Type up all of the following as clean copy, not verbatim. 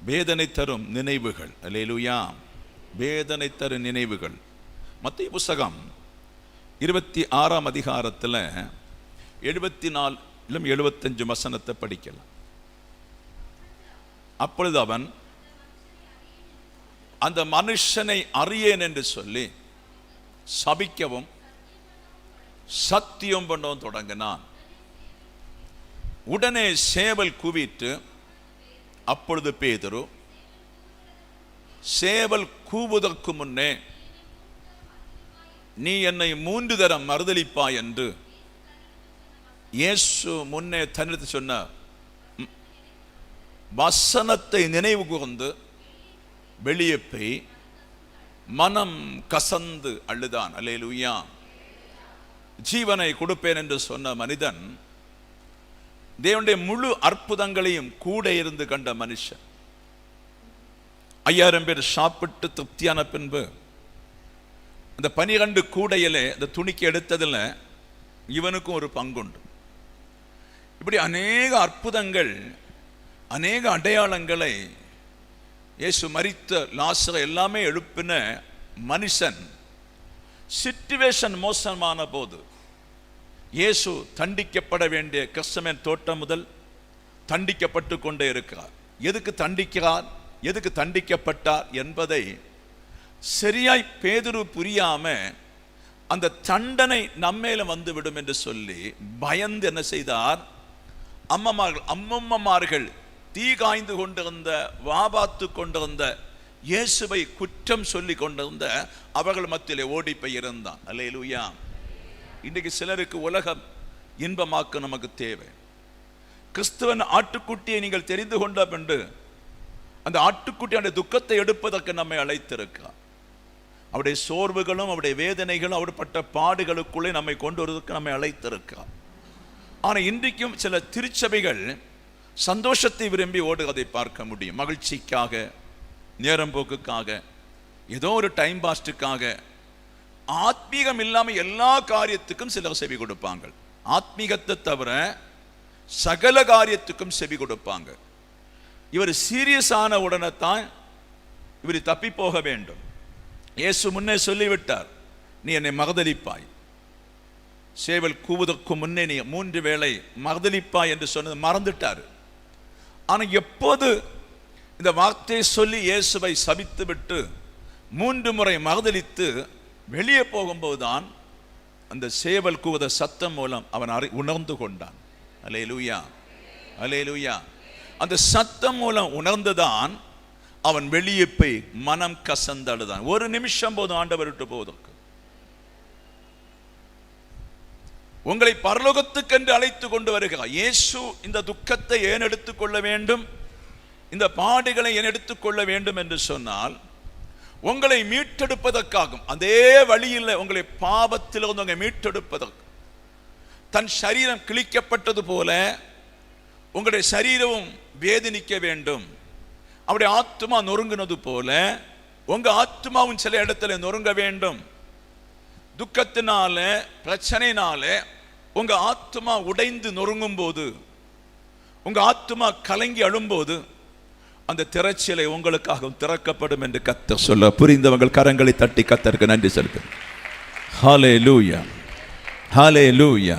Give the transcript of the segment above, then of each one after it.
வேதனை தரும் நினைவுகள். அல்லேலூயா. வேதனை தரும் நினைவுகள். மத்தேயு புத்தகம் 26ஆம் அதிகாரத்தில் 74 75 வசனத்தை படிக்கலாம். அப்பொழுது அவன் அந்த மனுஷனை அறியேன் என்று சொல்லி சபிக்கவும் சத்தியம் பண்ணவும் தொடங்கினான். உடனே சேவல் கூவிட்டு, அப்பொழுது பேதுரு சேவல் கூவுவதற்கு முன்னே நீ என்னை 3 தரம் மறுதலிப்பாய் என்று இயேசு முன்னே தன்னிடத்தில் சொன்ன வசனத்தை நினைவு கூர்ந்து வெளியே போய் மனம் கசந்து அழுதான். அல்லேலூயா. ஜீவனை கொடுப்பேன் என்று சொன்ன மனிதன் தேவனுடைய முழு அற்புதங்களையும் கூட இருந்து கண்ட மனுஷன். 5000 பேர் சாப்பிட்டு திருப்தியான பின்பு அந்த 12 கூடையிலே அந்த துணிக்கு எடுத்ததில் இவனுக்கும் ஒரு பங்குண்டு. இப்படி அநேக அற்புதங்கள், அநேக அடையாளங்களை இயேசு மரித்த லாசரை எல்லாமே எழுப்பின மனுஷன் சிச்சுவேஷன் மோசமான போது இயேசு தண்டிக்கப்பட வேண்டிய கெத்செமனே தோட்டம் முதல் தண்டிக்கப்பட்டு கொண்டே இருக்கிறார். எதுக்கு தண்டிக்கிறார், எதுக்கு தண்டிக்கப்பட்டார் என்பதை சரியாய் பேதுரு புரியாம அந்த தண்டனை நம்மேல வந்துவிடும் என்று சொல்லி பயந்து என்ன செய்தார்? அம்மம்மார்கள் தீ காய்ந்து கொண்டிருந்த, வாபாத்து கொண்டிருந்த, இயேசுவை குற்றம் சொல்லி கொண்டிருந்த அவர்கள் மத்தியிலே ஓடி போய் இருந்தான். அல்லேலூயா. இன்றைக்கு சிலருக்கு உலகம் இன்பமாக்க நமக்கு தேவை. கிறிஸ்துவன் ஆட்டுக்குட்டியை நீங்கள் தெரிந்து கொண்ட பின்பு அந்த ஆட்டுக்குட்டியான துக்கத்தை எடுப்பதற்கு நம்மை அழைத்திருக்கிறார். அவருடைய சோர்வுகளும் அவருடைய வேதனைகளும் அவருடைய பாடுகளுக்குள்ளே நம்மை கொண்டு வருவதற்கு நம்மை அழைத்திருக்கிறார். ஆனால் இன்றைக்கும் சில திருச்சபைகள் சந்தோஷத்தை விரும்பி ஓடுவதை பார்க்க முடியும். மகிழ்ச்சிக்காக, நேரம் போக்குக்காக, ஏதோ ஒரு டைம் பாஸ்டுக்காக, ஆத்மீகம் இல்லாமல் எல்லா காரியத்துக்கும் சிலர் செவி கொடுப்பாங்க. ஆத்மீகத்தை தவிர சகல காரியத்துக்கும் செவி கொடுப்பாங்க. இவர் சீரியஸான உடனே தான் இவர் தப்பி போக வேண்டும். இயேசு முன்னே சொல்லிவிட்டார், நீ என்னை மறுதலிப்பாய். சேவல் கூவுவதற்கு முன்னே நீ 3 வேளை மறுதலிப்பாய் என்று சொன்னது மறந்துட்டார். ஆனால் எப்போது இந்த வார்த்தையை சொல்லி இயேசுவை சபித்து விட்டு 3 முறை மறுதலித்து வெளியே போகும்போதுதான் அந்த சேவல் கூவுத சத்தம் மூலம் அவன் உணர்ந்து கொண்டான். அல்லேலூயா, அல்லேலூயா. அந்த சத்தம் மூலம் உணர்ந்துதான் அவன் வெளியே போய் மனம் கசந்து அழுதான். ஒரு நிமிஷம் போதும் ஆண்டவர் விட்டு போவதற்கு. உங்களை பரலோகத்துக்கென்று அழைத்து கொண்டு வருகிறார் இயேசு. இந்த துக்கத்தை ஏன் எடுத்துக்கொள்ள வேண்டும், இந்த பாடுகளை ஏன் எடுத்துக்கொள்ள வேண்டும் என்று சொன்னால், உங்களை மீட்டெடுப்பதற்காகும். அதே வழியில் உங்களை பாவத்திலிருந்து உங்களை மீட்டெடுப்பதற்கு தன் சரீரம் கிழிக்கப்பட்டது போல உங்களுடைய சரீரமும் வேதனிக்க வேண்டும். அவருடைய ஆத்மா நொறுங்கினது போல உங்க ஆத்மாவும் சில இடத்துல நொறுங்க வேண்டும். துக்கத்தினால, பிரச்சனையினால உங்க ஆத்மா உடைந்து நொறுங்கும் போது, உங்க ஆத்மா கலங்கி அழும்போது அந்த திரைச்சீலை உங்களுக்காக திறக்கப்படும் என்று கர்த்தர் சொல்ல, புரிந்தவங்கள் கரங்களை தட்டி கர்த்தருக்கு நன்றி செலுத்துங்கள். ஹல்லேலூயா, ஹல்லேலூயா,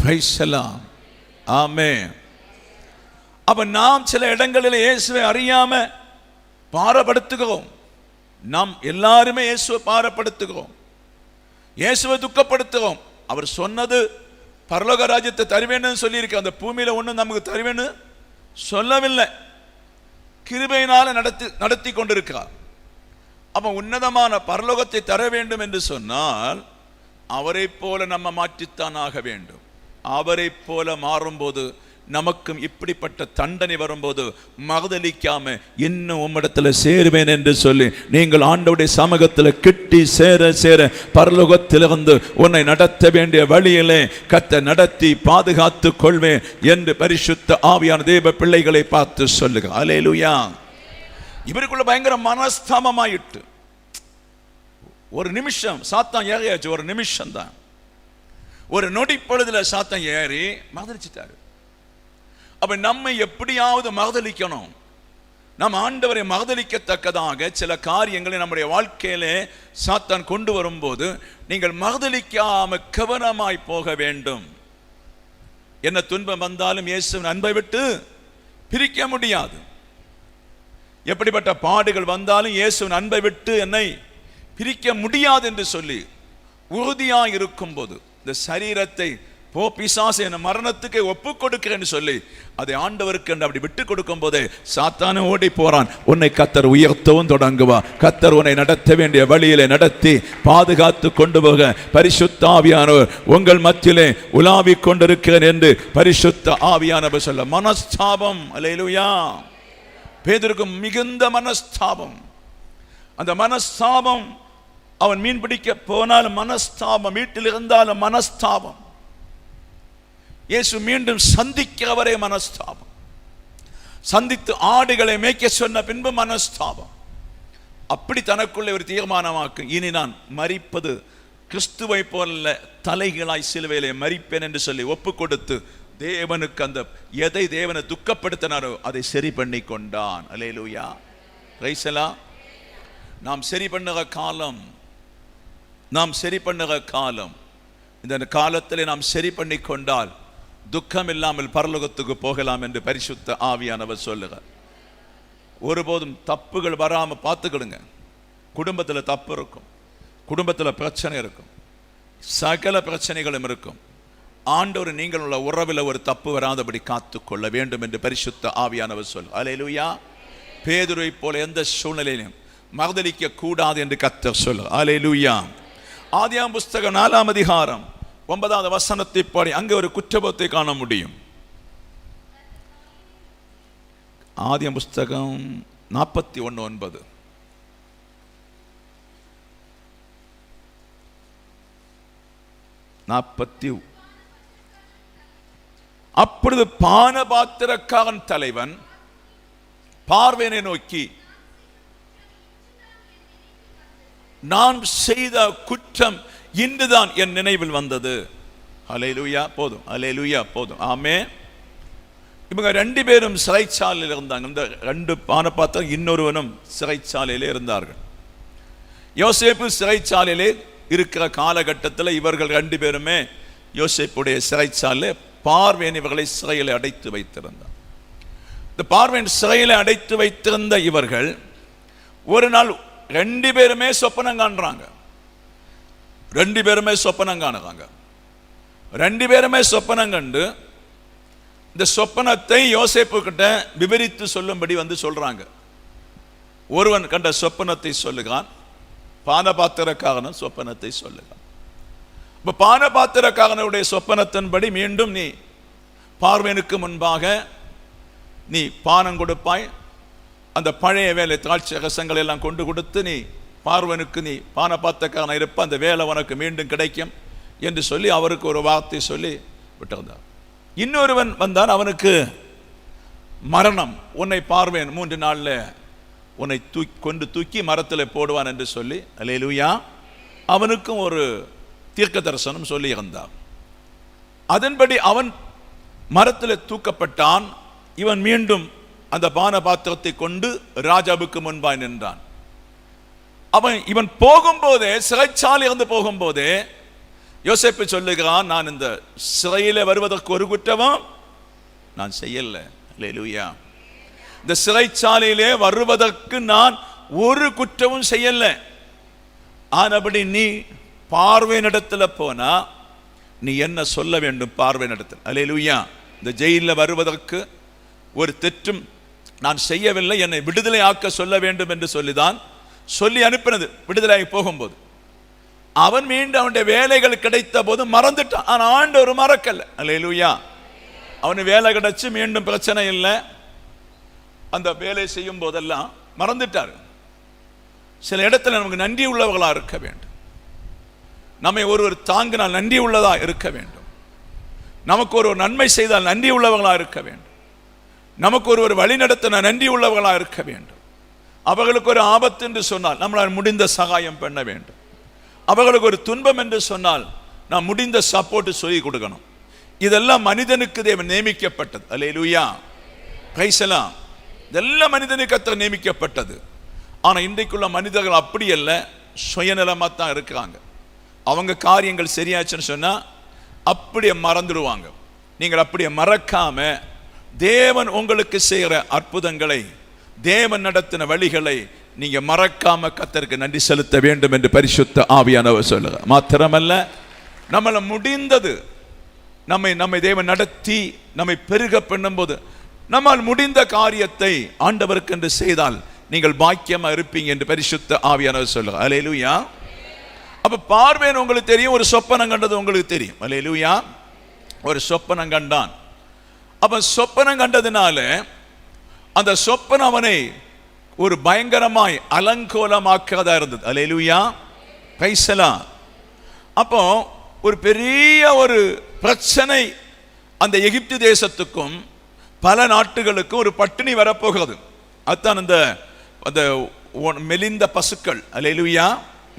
பிரைஸ் தி லார்ட், ஆமென். அப்ப நாம் சில இடங்களில் இயேசுவை அறியாம பாரப்படுத்துகிறோம். நாம் எல்லாருமே இயேசுவை பாரப்படுத்துகிறோம், இயேசுவை துக்கப்படுத்துகிறோம். அவர் சொன்னது பரலோக ராஜ்யத்தை தருவேன்னு சொல்லியிருக்க, அந்த பூமியில ஒண்ணு நமக்கு தருவேன்னு சொல்லவில்லை. கிருபையினால நடத்தி கொண்டிருக்கிறார். அப்ப உன்னதமான பரலோகத்தை தர வேண்டும் என்று சொன்னால் அவரை போல நம்ம மாற்றித்தான் ஆக வேண்டும். அவரை போல மாறும்போது நமக்கும் இப்படிப்பட்ட தண்டனை வரும்போது மறுதலிக்காம இன்னும் உம்மிடத்துல சேருவேன் என்று சொல்லி நீங்கள் ஆண்டவருடைய சமூகத்தில் கிட்டி சேர சேர பரலோகத்திலிருந்து உன்னை நடத்த வேண்டிய வழியிலே கர்த்தர் நடத்தி பாதுகாத்து கொள்வேன் என்று பரிசுத்த ஆவியான தேவ பிள்ளைகளை பார்த்து சொல்லுங்க. அல்லேலூயா. இவருக்குள்ள பயங்கர மனஸ்தாபமாயிட்டு ஒரு நிமிஷம் சாத்தான் ஏறியாச்சு. ஒரு நிமிஷம் தான், ஒரு நொடி பொழுதுல சாத்தான் ஏறி மறுதலிச்சிட்டாரு. அப்ப நம்ம எப்படியாவது மறுதலிக்கணும். நாம் ஆண்டவரை மறுதலிக்கத்தக்கதாக சில காரியங்களை நம்முடைய வாழ்க்கையிலே சாத்தான் கொண்டு வரும்போது நீங்கள் மறுதலிக்காம கவனமாய் போக வேண்டும். என்ன துன்பம் வந்தாலும் இயேசுவின் அன்பை விட்டு பிரிக்க முடியாது. எப்படிப்பட்ட பாடுகள் வந்தாலும் இயேசுவின் அன்பை விட்டு என்னை பிரிக்க முடியாது என்று சொல்லி உறுதியாக இருக்கும் போது இந்த சரீரத்தை பிசாசு என மரணத்துக்கு ஒப்பு கொடுக்கிறேன்னு சொல்லி அதை ஆண்டவருக்கு என்று அப்படி விட்டு கொடுக்கும் போதே சாத்தான ஓடி போறான். உன்னை கர்த்தர் உயர்த்தவும் தொடங்குவா. கர்த்தர் உன்னை நடத்த வேண்டிய வழியிலே நடத்தி பாதுகாத்து கொண்டு போக பரிசுத்த ஆவியானவர் உங்கள் மத்தியிலே உலாவிக் கொண்டிருக்கிறேன் என்று பரிசுத்த ஆவியானவர் சொல்ல. மனஸ்தாபம், அல்லேலூயா. பேதுருக்கு மிகுந்த மனஸ்தாபம். அந்த மனஸ்தாபம், அவன் மீன் பிடிக்க போனாலும் மனஸ்தாபம், வீட்டில் இருந்தாலும் மனஸ்தாபம், இயேசு மீண்டும் சந்திக்கிறவரே மனஸ்தாபம், சந்தித்து ஆடுகளை மேய்க்க சொன்ன பின்பு மனஸ்தாபம். அப்படி தனக்குள்ளே ஒரு தீர்மானமாக்கு, இனி நான் மரிப்பது கிறிஸ்துவை போல தலைகளாய் சிலுவையிலே மரிப்பேன் என்று சொல்லி ஒப்பு கொடுத்து தேவனுக்கு அந்த எதை தேவனை துக்கப்படுத்தினாரோ அதை சரி பண்ணி கொண்டான். அல்லேலூயா, பிரைஸ் தி லார்ட். நாம் சரி பண்ணுகிற காலம், நாம் சரி பண்ணுகிற காலம், இந்த காலத்திலே நாம் சரி பண்ணி கொண்டால் துக்கம் இல்லாமல் பரலோகத்துக்கு போகலாம் என்று பரிசுத்த ஆவியானவர் சொல்லுகிறார். ஒருபோதும் தப்புகள் வராமல் பார்த்துக்கிடுங்க. குடும்பத்தில் தப்பு இருக்கும், குடும்பத்தில் பிரச்சனை இருக்கும், சகல பிரச்சனைகளும் இருக்கும். ஆண்டவர் நீங்கள் உள்ள உறவில் ஒரு தப்பு வராதபடி காத்து கொள்ள வேண்டும் என்று பரிசுத்த ஆவியானவர் சொல். அல்லேலூயா. பேதுருவை போல எந்த சூழ்நிலையிலும் மறுதலிக்க கூடாது என்று கர்த்தர் சொல்ல. அல்லேலூயா. ஆதியாகமம் புஸ்தகம் 4ஆம் அதிகாரம் 9வது வசனத்தை பாடி அங்கே ஒரு குற்றத்தை காண முடியும். ஆதியாகமம் புஸ்தகம் 41:9. அப்பொழுது பானபாத்திரக்காரன் தலைவன் பார்வேனை நோக்கி, நான் செய்த குற்றம் இன்றுதான் என் நினைவில் வந்தது. அல்லேலூயா. போதும், அல்லேலூயா, போதும். ஆமென். இவங்க 2 பேரும் சிறைச்சாலையில் இருந்தாங்க. இந்த 2 பானபாத்திரம் இன்னொருவனும் சிறைச்சாலையிலே இருந்தார்கள். யோசேப்பு சிறைச்சாலையிலே இருக்கிற காலகட்டத்தில் இவர்கள் 2 பேருமே யோசேப்புடைய சிறைச்சாலை பார்வேன் இவர்களை சிறையில் அடைத்து வைத்திருந்தார். இந்த பார்வேன் சிறையில் அடைத்து வைத்திருந்த இவர்கள் ஒரு நாள் 2 பேருமே சொப்பனம் காண்றாங்க. 2 பேருமே சொப்பனம் காணுறாங்க. 2 பேருமே சொப்பனம் கண்டு இந்த சொப்பனத்தை யோசேப்பு கிட்ட விவரித்து சொல்லும்படி வந்து சொல்றாங்க. ஒருவன் கண்ட சொப்பனத்தை சொல்லுகிறான், பானபாத்திரக்காரன் சொப்பனத்தை சொல்லுகிறான். இப்ப பானபாத்திரக்காரனுடைய சொப்பனத்தின்படி மீண்டும் நீ பார்வேனுக்கு முன்பாக நீ பானம் கொடுப்பாய், அந்த பழைய வேலை தாழ்ச்சி ரசங்களை எல்லாம் கொண்டு கொடுத்து நீ பார்வனுக்கு நீ பானபாத்திரக்காரன் இருப்ப, அந்த வேலை உனக்கு மீண்டும் கிடைக்கும் என்று சொல்லி அவருக்கு ஒரு வார்த்தை சொல்லி விட்டிருந்தார். இன்னொருவன் வந்தான், அவனுக்கு மரணம், உன்னை பார்வேன் 3 நாளில் உன்னை தூக்கி மரத்தில் போடுவான் என்று சொல்லி, அல்லேலூயா, அவனுக்கும் ஒரு தீர்க்க தரிசனம் சொல்லி இருந்தான். அதன்படி அவன் மரத்தில் தூக்கப்பட்டான். இவன் மீண்டும் அந்த பானபாத்திரத்தை கொண்டு ராஜாவுக்கு முன்பாய் நின்றான். இவன் போகும்போதே, சிறைச்சாலை இருந்து போகும்போதே யோசேப்பு சொல்லுகிறான், நான் இந்த சிறையில வருவதற்கு ஒரு குற்றமும் நான் செய்யல. அல்லேலூயா. இந்த சிறைச்சாலையிலே வருவதற்கு நான் ஒரு குற்றமும் செய்யல. ஆனபடி நீ பார்வேனிடத்தில் போனா நீ என்ன சொல்ல வேண்டும் பார்வேனிடத்தில்? அல்லேலூயா. இந்த ஜெயிலில் வருவதற்கு ஒரு தெற்றும் நான் செய்யவில்லை, என்னை விடுதலை ஆக்க சொல்ல வேண்டும் என்று சொல்லிதான் சொல்லி அனுப்பினது. விடுதலை போகும்போது அவன் மீண்டும் அவனுடைய வேலைகள் கிடைத்த போது மறந்துட்டான். ஆனால் ஆண்டவர் மறக்கல. அல்லேலூயா. அவனுக்கு வேலை கிடைச்சு மீண்டும் பிரச்சனை இல்லை, அந்த வேலை செய்யும் போதெல்லாம் மறந்துட்டார். சில இடத்துல நமக்கு நன்றி உள்ளவர்களா இருக்க வேண்டும். நம்மை ஒருவர் தாங்கினால் நன்றி உள்ளதா இருக்க வேண்டும். நமக்கு ஒரு நன்மை செய்தால் நன்றி உள்ளவர்களா இருக்க வேண்டும். நமக்கு ஒருவர் வழி நடத்தின நன்றி உள்ளவர்களா இருக்க வேண்டும். அவர்களுக்கு ஒரு ஆபத்து என்று சொன்னால் நம்மளால் முடிந்த சகாயம் பண்ண வேண்டும். அவர்களுக்கு ஒரு துன்பம் என்று சொன்னால் நாம் முடிந்த சப்போர்ட் சொல்லி கொடுக்கணும். இதெல்லாம் மனிதனுக்கு தேவன் நியமிக்கப்பட்டது. அல்லேலூயா, பிரைஸ் தி லார்ட். இதெல்லாம் மனிதனுக்கு கர்த்தர் நியமிக்கப்பட்டது. ஆனா இன்றைக்குள்ள மனிதர்கள் அப்படி அல்ல, சுயநலமா தான் இருக்கிறாங்க. அவங்க காரியங்கள் சரியாச்சுன்னு சொன்னா அப்படியே மறந்துடுவாங்க. நீங்கள் அப்படியே மறக்காம தேவன் உங்களுக்கு செய்கிற அற்புதங்களை, தேவன் நடத்தின வழிகளை நீங்க மறக்காம கர்த்தருக்கு நன்றி செலுத்த வேண்டும் என்று பரிசுத்த ஆவியானவர் சொல்லுங்க. மாத்திரமல்ல, நம்மள முடிந்தது நம்மை தேவன் நடத்தி நம்மை பெருக பண்ணும்போது நம்மால் முடிந்த காரியத்தை ஆண்டவருக்கு என்று செய்தால் நீங்கள் பாக்கியமா இருப்பீங்க என்று பரிசுத்த ஆவியானவர் சொல்லுங்க. அல்லேலூயா. அப்ப பார்வேன் உங்களுக்கு தெரியும், ஒரு சொப்பனம் கண்டது உங்களுக்கு தெரியும். அல்லேலூயா. ஒரு சொப்பனம் கண்டான். அப்ப சொப்பனம் கண்டதுனால அந்த சொப்பனம் அவனை ஒரு பயங்கரமாய் அலங்கோலமாக்காதா இருந்தது. அல்லேலூயா. பிரைஸ். அப்போ ஒரு பெரிய ஒரு பிரச்சனை அந்த எகிப்து தேசத்துக்கும் பல நாட்டுகளுக்கும் ஒரு பட்டினி வரப்போகிறது. அதுதான் அந்த மெலிந்த பசுக்கள். அல்லேலூயா.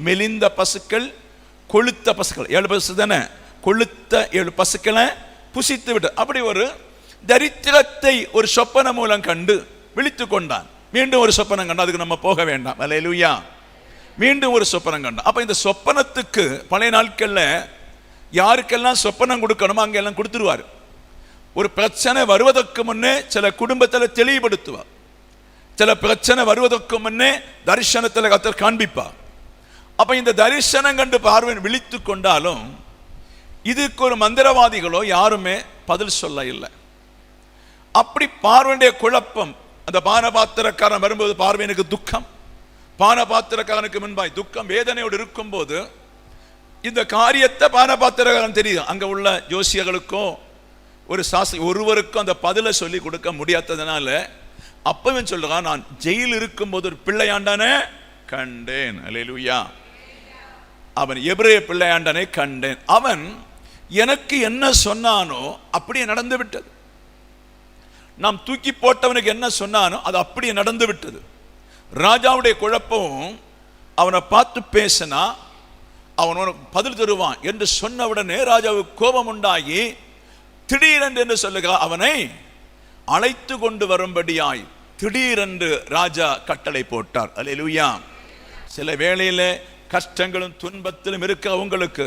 மெலிந்த பசுக்கள், கொழுத்த பசுக்கள், 7 பசு தானே, கொழுத்த 7 பசுக்களை புசித்து விட்டு அப்படி ஒரு தரித்திரத்தை ஒரு சொப்பன மூலம் கண்டு விழித்து கொண்டான். மீண்டும் ஒரு சொப்பனம் கண்டான். அதுக்கு நம்ம போக வேண்டாம். அல்லேலூயா. மீண்டும் ஒரு சொப்பனம் கண்டான். அப்ப இந்த சொப்பனத்துக்கு பழைய நாட்கள்ல யாருக்கெல்லாம் சொப்பனம் கொடுக்கணுமோ அங்கெல்லாம் கொடுத்துருவார். ஒரு பிரச்சனை வருவதற்கு முன்னே சில குடும்பத்தில் தெளிவுபடுத்துவார். சில பிரச்சனை வருவதற்கு முன்னே தரிசனத்தில் கர்த்தர் காண்பிப்பார். அப்ப இந்த தரிசனம் கண்டு பார்வையை விழித்து கொண்டாலும் இதுக்கு ஒரு மந்திரவாதிகளோ யாருமே பதில் சொல்ல இல்லை. அப்படி பார்வையுடைய குழப்பம். அந்த பானபாத்திரக்காரன் வரும்போது பார்வையனுக்கு துக்கம், பானபாத்திரக்காரனுக்கு முன்பாய் துக்கம், வேதனையோடு இருக்கும் போது இந்த காரியத்தை பானபாத்திரக்காரன் தெரியும். அங்க உள்ள ஜோசியர்களுக்கோ ஒரு சாஸ்திரி ஒருவருக்கும் அந்த பதிலை சொல்லி கொடுக்க முடியாததுனால அப்பவே சொல்றான், நான் ஜெயில் இருக்கும் போது ஒரு பிள்ளையாண்டானே கண்டேன். அல்லேலூயா. அவன் எபிரேய பிள்ளையாண்டனை கண்டேன். அவன் எனக்கு என்ன சொன்னானோ அப்படியே நடந்து விட்டது. நாம் தூக்கி போட்டவனுக்கு என்ன சொன்னானோ அது அப்படியே நடந்து விட்டது. ராஜாவுடைய குழப்பம், அவனை பார்த்து பேசினா அவன் உனக்கு பதில் தருவான் என்று சொன்னவுடனே ராஜாவுக்கு கோபம் உண்டாகி திடீரென்று சொல்லுக அவனை அழைத்து கொண்டு வரும்படியாய் திடீரென்று ராஜா கட்டளை போட்டார். அல்லேலூயா. சில வேளையில கஷ்டங்களும் துன்பத்திலும் இருக்க உங்களுக்கு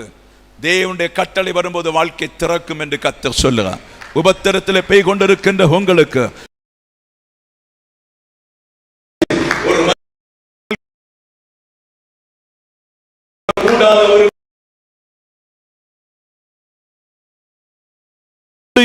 தேவனுடைய கட்டளை வரும்போது வாழ்க்கை திறக்கும் என்று கர்த்தர் சொல்லுகிறார். உபத்திரத்தில் பெய் கொண்டிருக்கின்ற உங்களுக்கு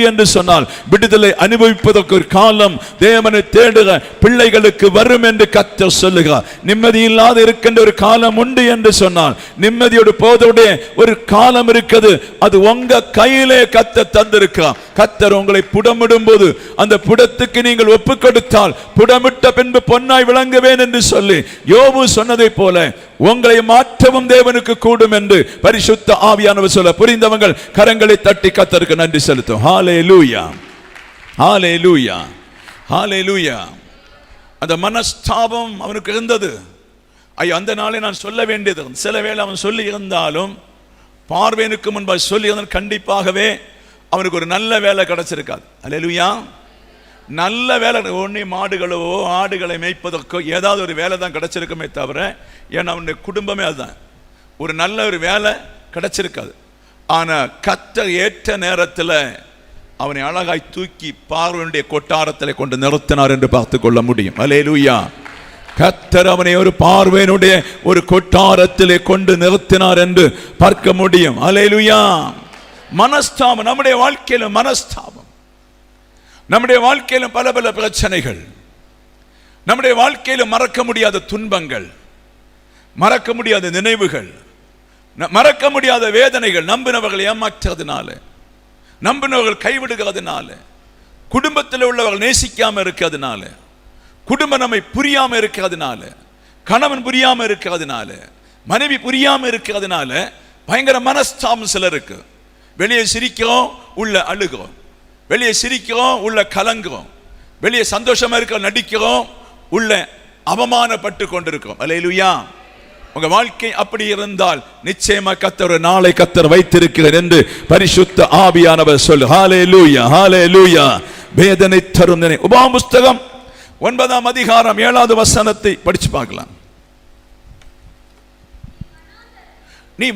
என்று சொன்னால் விடுதலை அனுபவிப்பதற்கு ஒரு காலம் தேவனை தேடுக பிள்ளைகளுக்கு வரும் என்று கர்த்தர் சொல்லுகிறார். நிம்மதி இல்லாத இருக்கின்ற ஒரு காலம் உண்டு என்று சொன்னால் நிம்மதியோடு போதோடைய ஒரு காலம் இருக்குது. அது உங்க கையிலே கர்த்தர் தந்திருக்கிறார். கர்த்தர் உங்களை புடமிடும் போது அந்த புடத்துக்கு நீங்கள் ஒப்பு கொடுத்தால் புடமிட்ட பின்பு பொன்னாய் விளங்குவேன் என்று சொல்லி யோபு சொன்னதை போல உங்களை மாற்றவும் தேவனுக்கு கூடும் என்று பரிசுத்த ஆவியானவர் சொல்ல புரிந்தவங்க கரங்களை தட்டி கர்த்தருக்கு நன்றி செலுத்தும். ஹல்லேலூயா. ஹல்லேலூயா. ஹல்லேலூயா. அந்த மனஸ்தாபம் அவனுக்கு இருந்தது. அந்த நாளை நான் சொல்ல வேண்டியது. சில வேளை அவன் சொல்லி இருந்தாலும் பார்வேனுக்கு முன்பாக சொல்லி இருந்தால் கண்டிப்பாகவே அவனுக்கு ஒரு நல்ல வேலை கிடைச்சிருக்காது. ஹல்லேலூயா. நல்ல வேலை ஒன்றே மாடுகளோ ஆடுகளை மேய்ப்பதற்கோ ஏதாவது ஒரு வேலை தான் கிடைச்சிருக்குமே தவிர, ஏன்னா அவனுடைய குடும்பமே அதுதான், ஒரு நல்ல ஒரு வேலை கிடைச்சிருக்காது. ஆனால் கர்த்தர் ஏற்ற நேரத்தில் அவனை அழகாய் தூக்கி பார்வனுடைய கொட்டாரத்தில் கொண்டு நிறுத்தினார் என்று பார்த்து கொள்ள முடியும். அல்லேலூயா. கர்த்தர் அவனை ஒரு பார்வையினுடைய ஒரு கொட்டாரத்திலே கொண்டு நிறுத்தினார் என்று பார்க்க முடியும். அல்லேலூயா. மனஸ்தாபம் நம்முடைய வாழ்க்கையிலும், மனஸ்தாபம் நம்முடைய வேலையிலும் பல பல பிரச்சனைகள், நம்முடைய வாழ்க்கையிலும் மறக்க முடியாத துன்பங்கள், மறக்க முடியாத நினைவுகள், மறக்க முடியாத வேதனைகள், நம்பினவர்கள் ஏமாற்றுறதுனால, நம்பினவர்கள் கைவிடுகிறதுனால, குடும்பத்தில் உள்ளவர்கள் நேசிக்காம இருக்கிறதுனால, குடும்பம் நம்மை புரியாம இருக்கிறதுனால, கணவன் புரியாம இருக்கிறதுனால, மனைவி புரியாம இருக்கிறதுனால பயங்கர மனஸ்தாபம் சிலருக்கு. வெளியே சிரிக்கிறோம், உள்ள அழுகிறோம். வெளியே சிரிக்கிறோம், உள்ள கலங்குறோம். வெளியே சந்தோஷமா இருக்க நடிக்கிறோம், உள்ள அவமானப்பட்டு கொண்டிருக்கிறோம். அல்லேலூயா. உங்க வாழ்க்கை அப்படி இருந்தால் நிச்சயமா கர்த்தர் ஒரு நாளை கர்த்தர் வைத்திருக்கிறார் என்று பரிசுத்த ஆவியானவர் சொல்லு. ஹல்லேலூயா. ஹல்லேலூயா. வேதனை தரும் உபாகம புஸ்தகம் 9ஆம் அதிகாரம் 7வது வசனத்தை படிச்சு பார்க்கலாம். நீ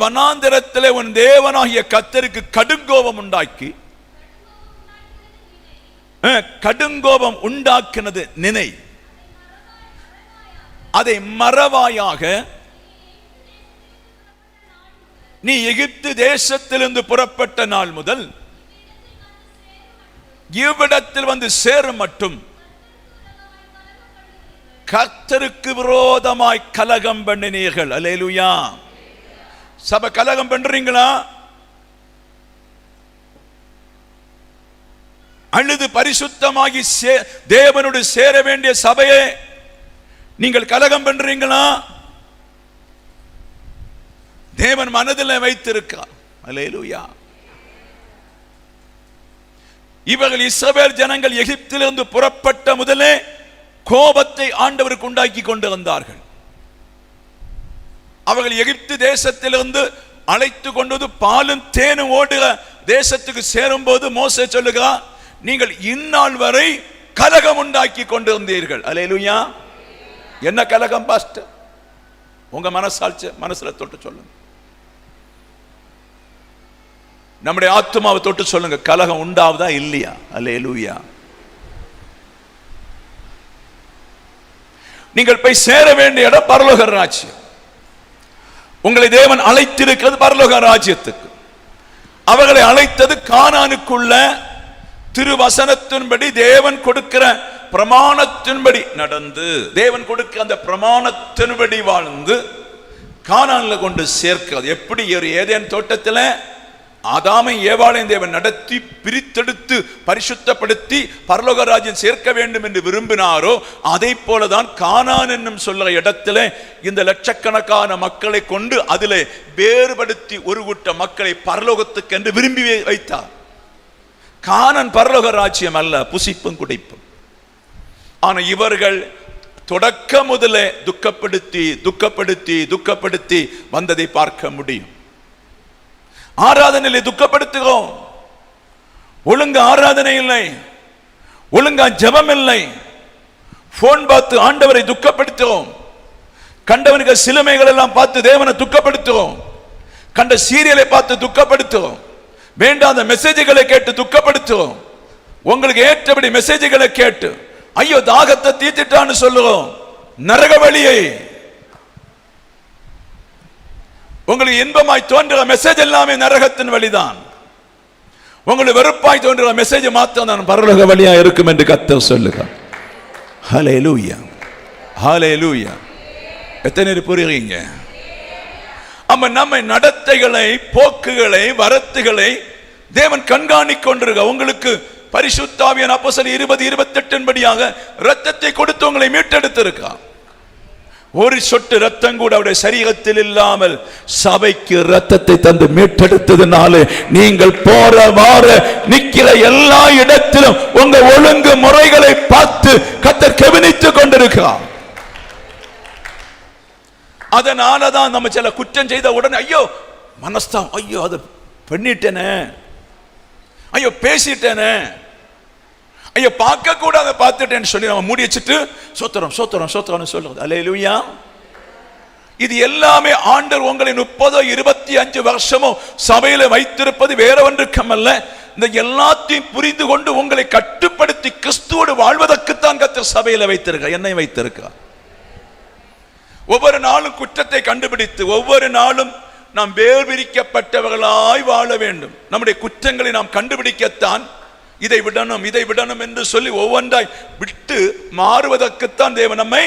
வனாந்தரத்திலே உன் தேவனாகிய கர்த்தருக்கு கடுங்கோபம் உண்டாக்கி, கடுங்கோபம் உண்டாக்கினது நினை, அதை மறவாயாக. நீ எகிப்து தேசத்திலிருந்து புறப்பட்ட நாள் முதல் இவ்விடத்தில் வந்து சேரும் மட்டும் கர்த்தருக்கு விரோதமாய் கலகம் பண்ணினீர்கள். அல்லேலூயா. சபை கலகம் பண்றீங்களா? அழுது பரிசுத்தமாகி தேவனோடு சேர வேண்டிய சபையே நீங்கள் கலகம் பண்றீங்களா? தேவன் மனதில் வைத்திருக்கார். அல்லேலூயா. இவர்கள் இஸ்ரவேல் ஜனங்கள் எகிப்திலிருந்து புறப்பட்ட முதலே கோபத்தை ஆண்டவருக்கு உண்டாக்கி கொண்டு வந்தார்கள். அவர்கள் எகிப்து தேசத்திலிருந்து அழைத்து கொண்டது பாலும் தேனும் ஓடுகிற தேசத்துக்கு சேரும் போது மோசே சொல்லுகிறார், நீங்கள் இந்நாள் வரை கலகம் உண்டாக்கி கொண்டு வந்தீர்கள். அல்லேலூயா. என்ன கலகம் பாஸ்டர்? உங்க மனசுல தொட்டு சொல்லுங்க. நம்முடைய ஆத்துமாவை தொட்டு சொல்லுங்க, கலகம் உண்டாவதா இல்லையா? அல்லேலூயா. நீங்கள் போய் சேர வேண்டிய இடம் பரலோக ராஜ்யம். உங்களை தேவன் அழைத்திருக்கிறது பரலோக ராஜ்யத்துக்கு. அவர்களை அழைத்தது கானானுக்குள்ள திருவசனத்தின்படி தேவன் கொடுக்கிற பிரமாணத்தின்படி நடந்து, தேவன் கொடுக்கிற அந்த பிரமாணத்தின்படி வாழ்ந்து கானான்ல கொண்டு சேர்க்கிறது. எப்படி ஒரு ஏதேன் தோட்டத்தில் ஆதாமை ஏவாளையும் தேவன் நடத்தி பிரித்தெடுத்து பரிசுத்தப்படுத்தி பரலோக ராஜ்யம் சேர்க்க வேண்டும் என்று விரும்பினாரோ, அதை போலதான் கானான் என்னும் சொல்ல இடத்துல இந்த லட்சக்கணக்கான மக்களை கொண்டு அதிலே வேறுபடுத்தி ஒரு கூட்ட மக்களை பரலோகத்துக்கு என்று விரும்பி வைத்தார். கானான் பரலோக ராஜ்யம் அல்ல, புசிப்பும் குடிப்பும். ஆனா இவர்கள் தொடக்க முதலே துக்கப்படுத்தி துக்கப்படுத்தி துக்கப்படுத்தி வந்ததை பார்க்க முடியும். ஆராதனையிலே துக்கப்படுத்துகிறோம். ஒழுங்கா ஆராதனை இல்லை, ஒழுங்கா ஜெபம் இல்லை. போன் பார்த்து ஆண்டவரை துக்கப்படுத்துகிறோம். கண்டவனுக்கு சிலுமைகள் எல்லாம் பார்த்து தேவனை துக்கப்படுத்துகிறோம். கண்ட சீரியலை பார்த்து துக்கப்படுத்துகிறோம். வேண்டாத மெசேஜ்களை கேட்டு துக்கப்படுத்துகிறோம். உங்களுக்கு ஏற்றபடி மெசேஜ்களை கேட்டு ஐயோ தாகத்தை தீர்த்துட்டான்னு சொல்லுவோம். நரக வழியை உங்களுக்கு இன்பமாய் தோன்றுகிற மெசேஜ் எல்லாமே நரகத்தின் வழிதான். உங்களுக்கு வெறுப்பாய் தோன்றுகிற மெசேஜ் மாத்திரம் தான் பரலோக வழியா இருக்கும் என்று கர்த்தர் சொல்லுகிறார். ஹல்லேலூயா, ஹல்லேலூயா. எத்தனை பேர் புரியுறீங்க? நம்ம நடத்தைகளை, போக்குகளை, வரத்துகளை தேவன் கண்காணிக் கொண்டிருக்க. உங்களுக்கு பரிசுத்த ஆவியான அப்போஸ்தலர் 20:28 படியாக இரத்தத்தை கொடுத்து உங்களை மீட்டெடுத்திருக்கார். ஒரு சொட்டு ரத்தம் கூட அவருடைய சரீரத்தில் இல்லாமல் சபைக்கு ரத்தத்தை தந்து மீட்டெடுத்ததுனால நீங்கள் போற வார நிக்கிற எல்லா இடத்திலும் உங்க ஒழுங்கு முறைகளை பார்த்து கர்த்தர் கவனித்துக் கொண்டிருக்கிறார். அதனாலதான் நம்ம சில குற்றம் செய்த உடனே ஐயோ மனஸ்தான், ஐயோ அதை பண்ணிட்டேனே, ஐயோ பேசிட்டேனே, ஐயோ பார்க்க கூட அதை பார்த்துட்டேன்னு சொல்லி நம்ம மூடி வச்சுட்டு சோத்திரம் சோத்திரம் சோத்திரம் சொல்லுவது. அல்லேலூயா. இது எல்லாமே ஆண்டவர் உங்களை 30-25 வருஷமோ சபையில வைத்திருப்பது வேற ஒன்றுக்கும் அல்ல. இந்த எல்லாத்தையும் புரிந்து கொண்டு உங்களை கட்டுப்படுத்தி கிறிஸ்துவோடு வாழ்வதற்குத்தான் கர்த்தர் சபையில வைத்திருக்க, என்னை வைத்திருக்கிறார். ஒவ்வொரு நாளும் குற்றத்தை கண்டுபிடித்து ஒவ்வொரு நாளும் நாம் வேர்பிரிக்கப்பட்டவர்களாய் வாழ வேண்டும். நம்முடைய குற்றங்களை நாம் கண்டுபிடிக்கத்தான் இதை விடணும் இதை விடணும் என்று சொல்லி ஒவ்வொன்றாய் விட்டு மாறுவதற்குத்தான் தேவன் நம்மை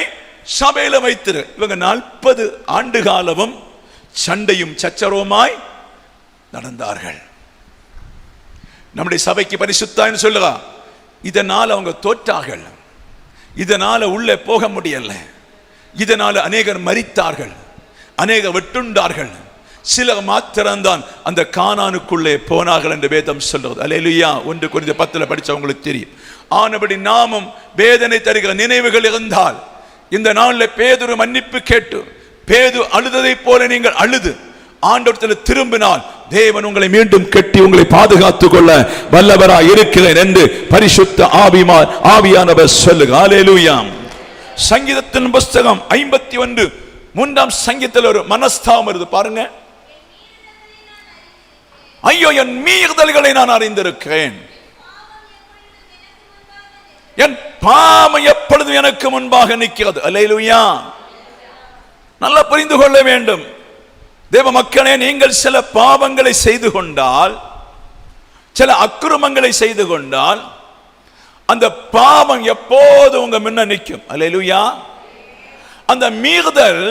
சபையில வைத்திரு. இவங்க 40 ஆண்டு காலமும் சண்டையும் சச்சரவுமாய் நடந்தார்கள். நம்முடைய சபைக்கு பரிசுத்தான்னு சொல்லுவா. இதனால் அவங்க தோற்றார்கள். இதனால உள்ளே போக முடியல. இதனால அநேகர் மரித்தார்கள், அநேகர் வெட்டுண்டார்கள். சிலர் மாத்திரம்தான் அந்த கானானுக்குள்ளே போனார்கள் என்று வேதம் சொல்றது. அல்லேலூயா. 1 கொரிந்தியர் 10 படிச்சவங்களுக்கு தெரியும். ஆனபடி நாமும் வேதனை தருகிற நினைவுகள் இருந்தால் இந்த நாளில் பேதுரு மன்னிப்பு கேட்டு, பேது அழுததை போல நீங்கள் அழுது ஆண்டவரிடத்தில் திரும்பினால் தேவன் உங்களை மீண்டும் கட்டி உங்களை பாதுகாத்துக் கொள்ள வல்லவராய் இருக்கிறேன் என்று பரிசுத்த ஆவியானவர் சொல்லுங்க. ஹல்லேலூயா. சங்கீதத்தின் புஸ்தகம் 51 3ஆம் சங்கீதத்தில் ஒரு மனஸ்தாபம் வருது பாருங்க. ஐயோ, என் மீறுதல்களை நான் அறிந்திருக்கிறேன், என் பாவம் எப்பொழுதும் எனக்கு முன்பாக நிற்கிறது. அல்லேலூயா. நல்லா புரிந்து கொள்ள வேண்டும் தேவ மக்களே, நீங்கள் சில பாவங்களை செய்து கொண்டால், சில அக்கிரமங்களை செய்து கொண்டால், அந்த பாவம் எப்போது உங்க முன்ன நிற்கும். அல்லேலூயா. அந்த மீறுதல்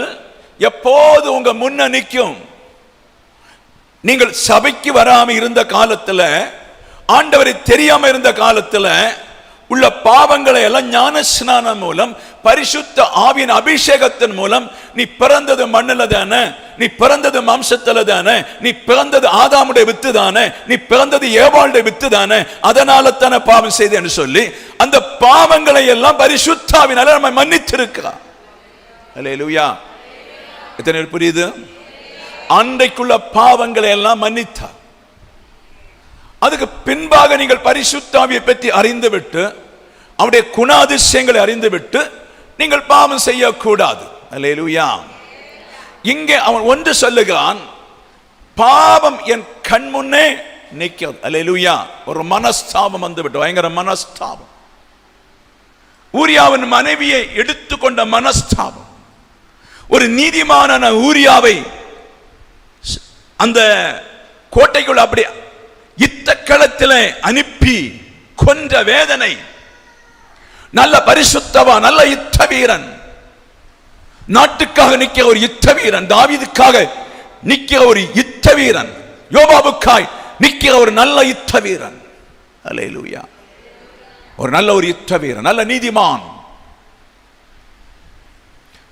எப்போது உங்க முன்ன நிற்கும். நீங்கள் சபைக்கு வராம இருந்த காலத்துல, ஆண்டவரை தெரியாம இருந்த காலத்துல உள்ள பாவங்களை எல்லாம் ஞான ஸ்நானம் மூலம், பரிசுத்த ஆவியின் அபிஷேகத்தின் மூலம், நீ பிறந்தது மண்ணில தானே, நீ பிறந்தது மாம்சத்துல தானே, நீ பிறந்தது ஆதாமுடைய வித்து தானே, நீ பிறந்தது ஏவாளுடைய வித்து தானே, அதனால தானே பாவம் செய்தேன்னு சொல்லி அந்த பாவங்களை எல்லாம் பரிசுத்த ஆவியினால நம்ம மன்னித்திருக்கிறார். அல்லேலூயா. எத்தனை புரியுது? அன்றைக்குள்ள பாவங்களை எல்லாம் மன்னித்தார். அதுக்கு பின்பாக நீங்கள் பரிசுத்த ஆவியை பற்றி அறிந்துவிட்டு, அவருடைய குணாதிசயங்களை அறிந்துவிட்டு நீங்கள் பாவம் செய்யக்கூடாது. அல்லேலூயா. இங்கே அவன் ஒன்று சொல்லுகிறான், பாவம் என் கண் முன்னே நிற்கிறது. அல்லேலூயா. ஒரு மனஸ்தாபம் வந்துவிட்டு, பயங்கர மனஸ்தாபம். ஊரியாவின் மனைவியை எடுத்துக்கொண்ட மனஸ்தாபம். ஒரு நீதிமானான ஊரியாவை அந்த கோட்டைக்குள் அப்படி யுத்த களத்தில் அனுப்பி கொன்ற வேதனை. நல்ல பரிசுத்தவான், நல்ல யுத்த வீரன், நாட்டுக்காக நிற்கிற ஒரு யுத்த வீரன், தாவீதுக்காக நிற்கிற ஒரு யுத்த வீரன், யோவாபுக்காய் நிற்கிற ஒரு நல்ல யுத்த வீரன். அல்லேலூயா. ஒரு நல்ல ஒரு யுத்த வீரன், நல்ல நீதிமான்.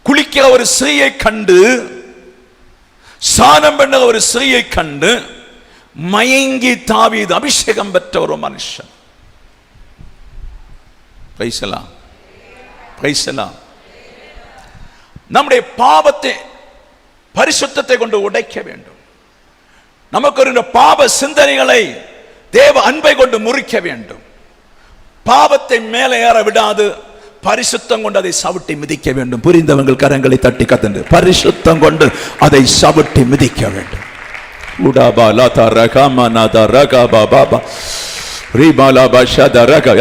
குளிக்கிற ஒரு ஸ்திரீயை கண்டு, சானம் பண்ண ஒரு ஸ்திரீயை கண்டு மயங்கி தாவீது அபிஷேகம் பெற்ற ஒரு மனுஷன். பிரைஸ் எல்லாம், பிரைஸ் எல்லாம். நம்முடைய பாவத்தை பரிசுத்தத்தை கொண்டு உடைக்க வேண்டும். நமக்கு ஒரு பாவ சிந்தனைகளை தேவ அன்பை கொண்டு முறிக்க வேண்டும். பாவத்தை மேலே ஏற விடாது, பரிசுத்தம் கொண்டு அதை சவிட்டி மிதிக்க வேண்டும். புரிந்தவங்கள் கரங்களை தட்டி கத்தண்டு, பரிசுத்தம் கொண்டு அதை சவிட்டி மிதிக்க வேண்டும்.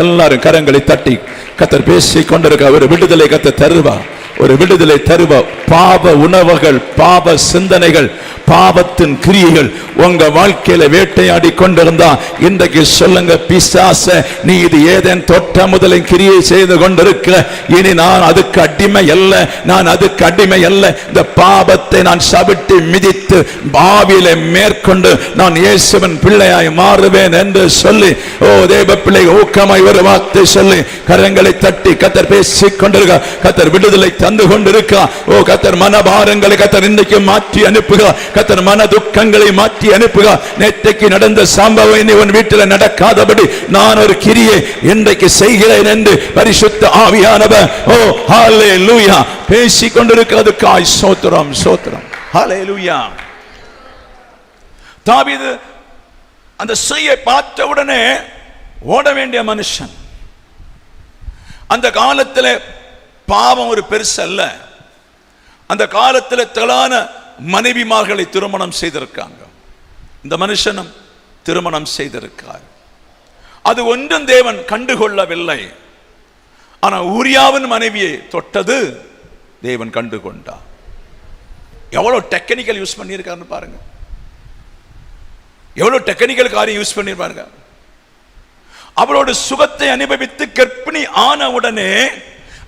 எல்லாரும் கரங்களை தட்டி கத்தர் பேசிக் கொண்டிருக்க ஒரு விடுதலை கத்தர் தருவா, ஒரு விடுதலை தருவா. பாவ உணவுகள், பாவ சிந்தனைகள், பாவத்தின் கிரியைகள் உங்க வாழ்க்கையில வேட்டையாடி கொண்டிருந்தா இன்றைக்கு சொல்லுங்க, பிசாச நீ இது ஏதேன் தொட்ட முதலில் கிரியை செய்து கொண்டிருக்க, இனி நான் அதுக்கு அடிமை அல்ல, நான் அதுக்கு அடிமை அல்ல. இந்த பாவத்தை நான் சவிட்டு மிதித்து பாவியில மேற்கொண்டு நான் இயேசுவின் பிள்ளையாய் மாறுவேன் என்று சொல்லி, ஓ தேவ பிள்ளை ஊக்கமாய் ஒரு வார்த்தை சொல்லி கரங்களை தட்டி கத்தர் பேசிக் கொண்டிருக்க. கத்தர் விடுதலை தந்து கொண்டிருக்க. ஓ கத்தர் மனபாரங்களை கத்தர் இன்றைக்கு மாற்றி அனுப்புக. கத்தர் மன துக்கங்களை மாற்றி அனுப்புக. நேற்றைக்கு நடந்த சம்பவம் இனி உன் வீட்டில் நடக்காதபடி நான் ஒரு கிரியை இன்றைக்கு செய்கிறேன் என்று பரிசுத்த ஆவியானவர் ஓ ஹல்லேலூயா பேசிக் கொண்டிருக்கிறதுக்காய் ஸ்தோத்திரம், ஸ்தோத்திரம். ஹல்லேலூயா. தாவீது அந்த ஸ்திரீயை பார்த்த உடனே ஓட வேண்டிய மனுஷன். அந்த காலத்தில் பாவம் ஒரு பெருசு அல்ல. அந்த காலத்தில் திரளான மனைவிமார்களை திருமணம் செய்திருக்காங்க. இந்த மனுஷனும் திருமணம் செய்திருக்கார். அது ஒன்றும் தேவன் கண்டுகொள்ளவில்லை. ஆனா ஊரியாவின் மனைவியை தொட்டது தேவன் கண்டுகொண்டார். எவ்வளவு டெக்னிக்கல் யூஸ் பண்ணியிருக்காருன்னு பாருங்க. எவ்வளவு டெக்னிக்கல் காரியம் யூஸ் பண்ணிருப்பாருங்க. அவளோட சுகத்தை அனுபவித்து கர்ப்பிணி ஆன உடனே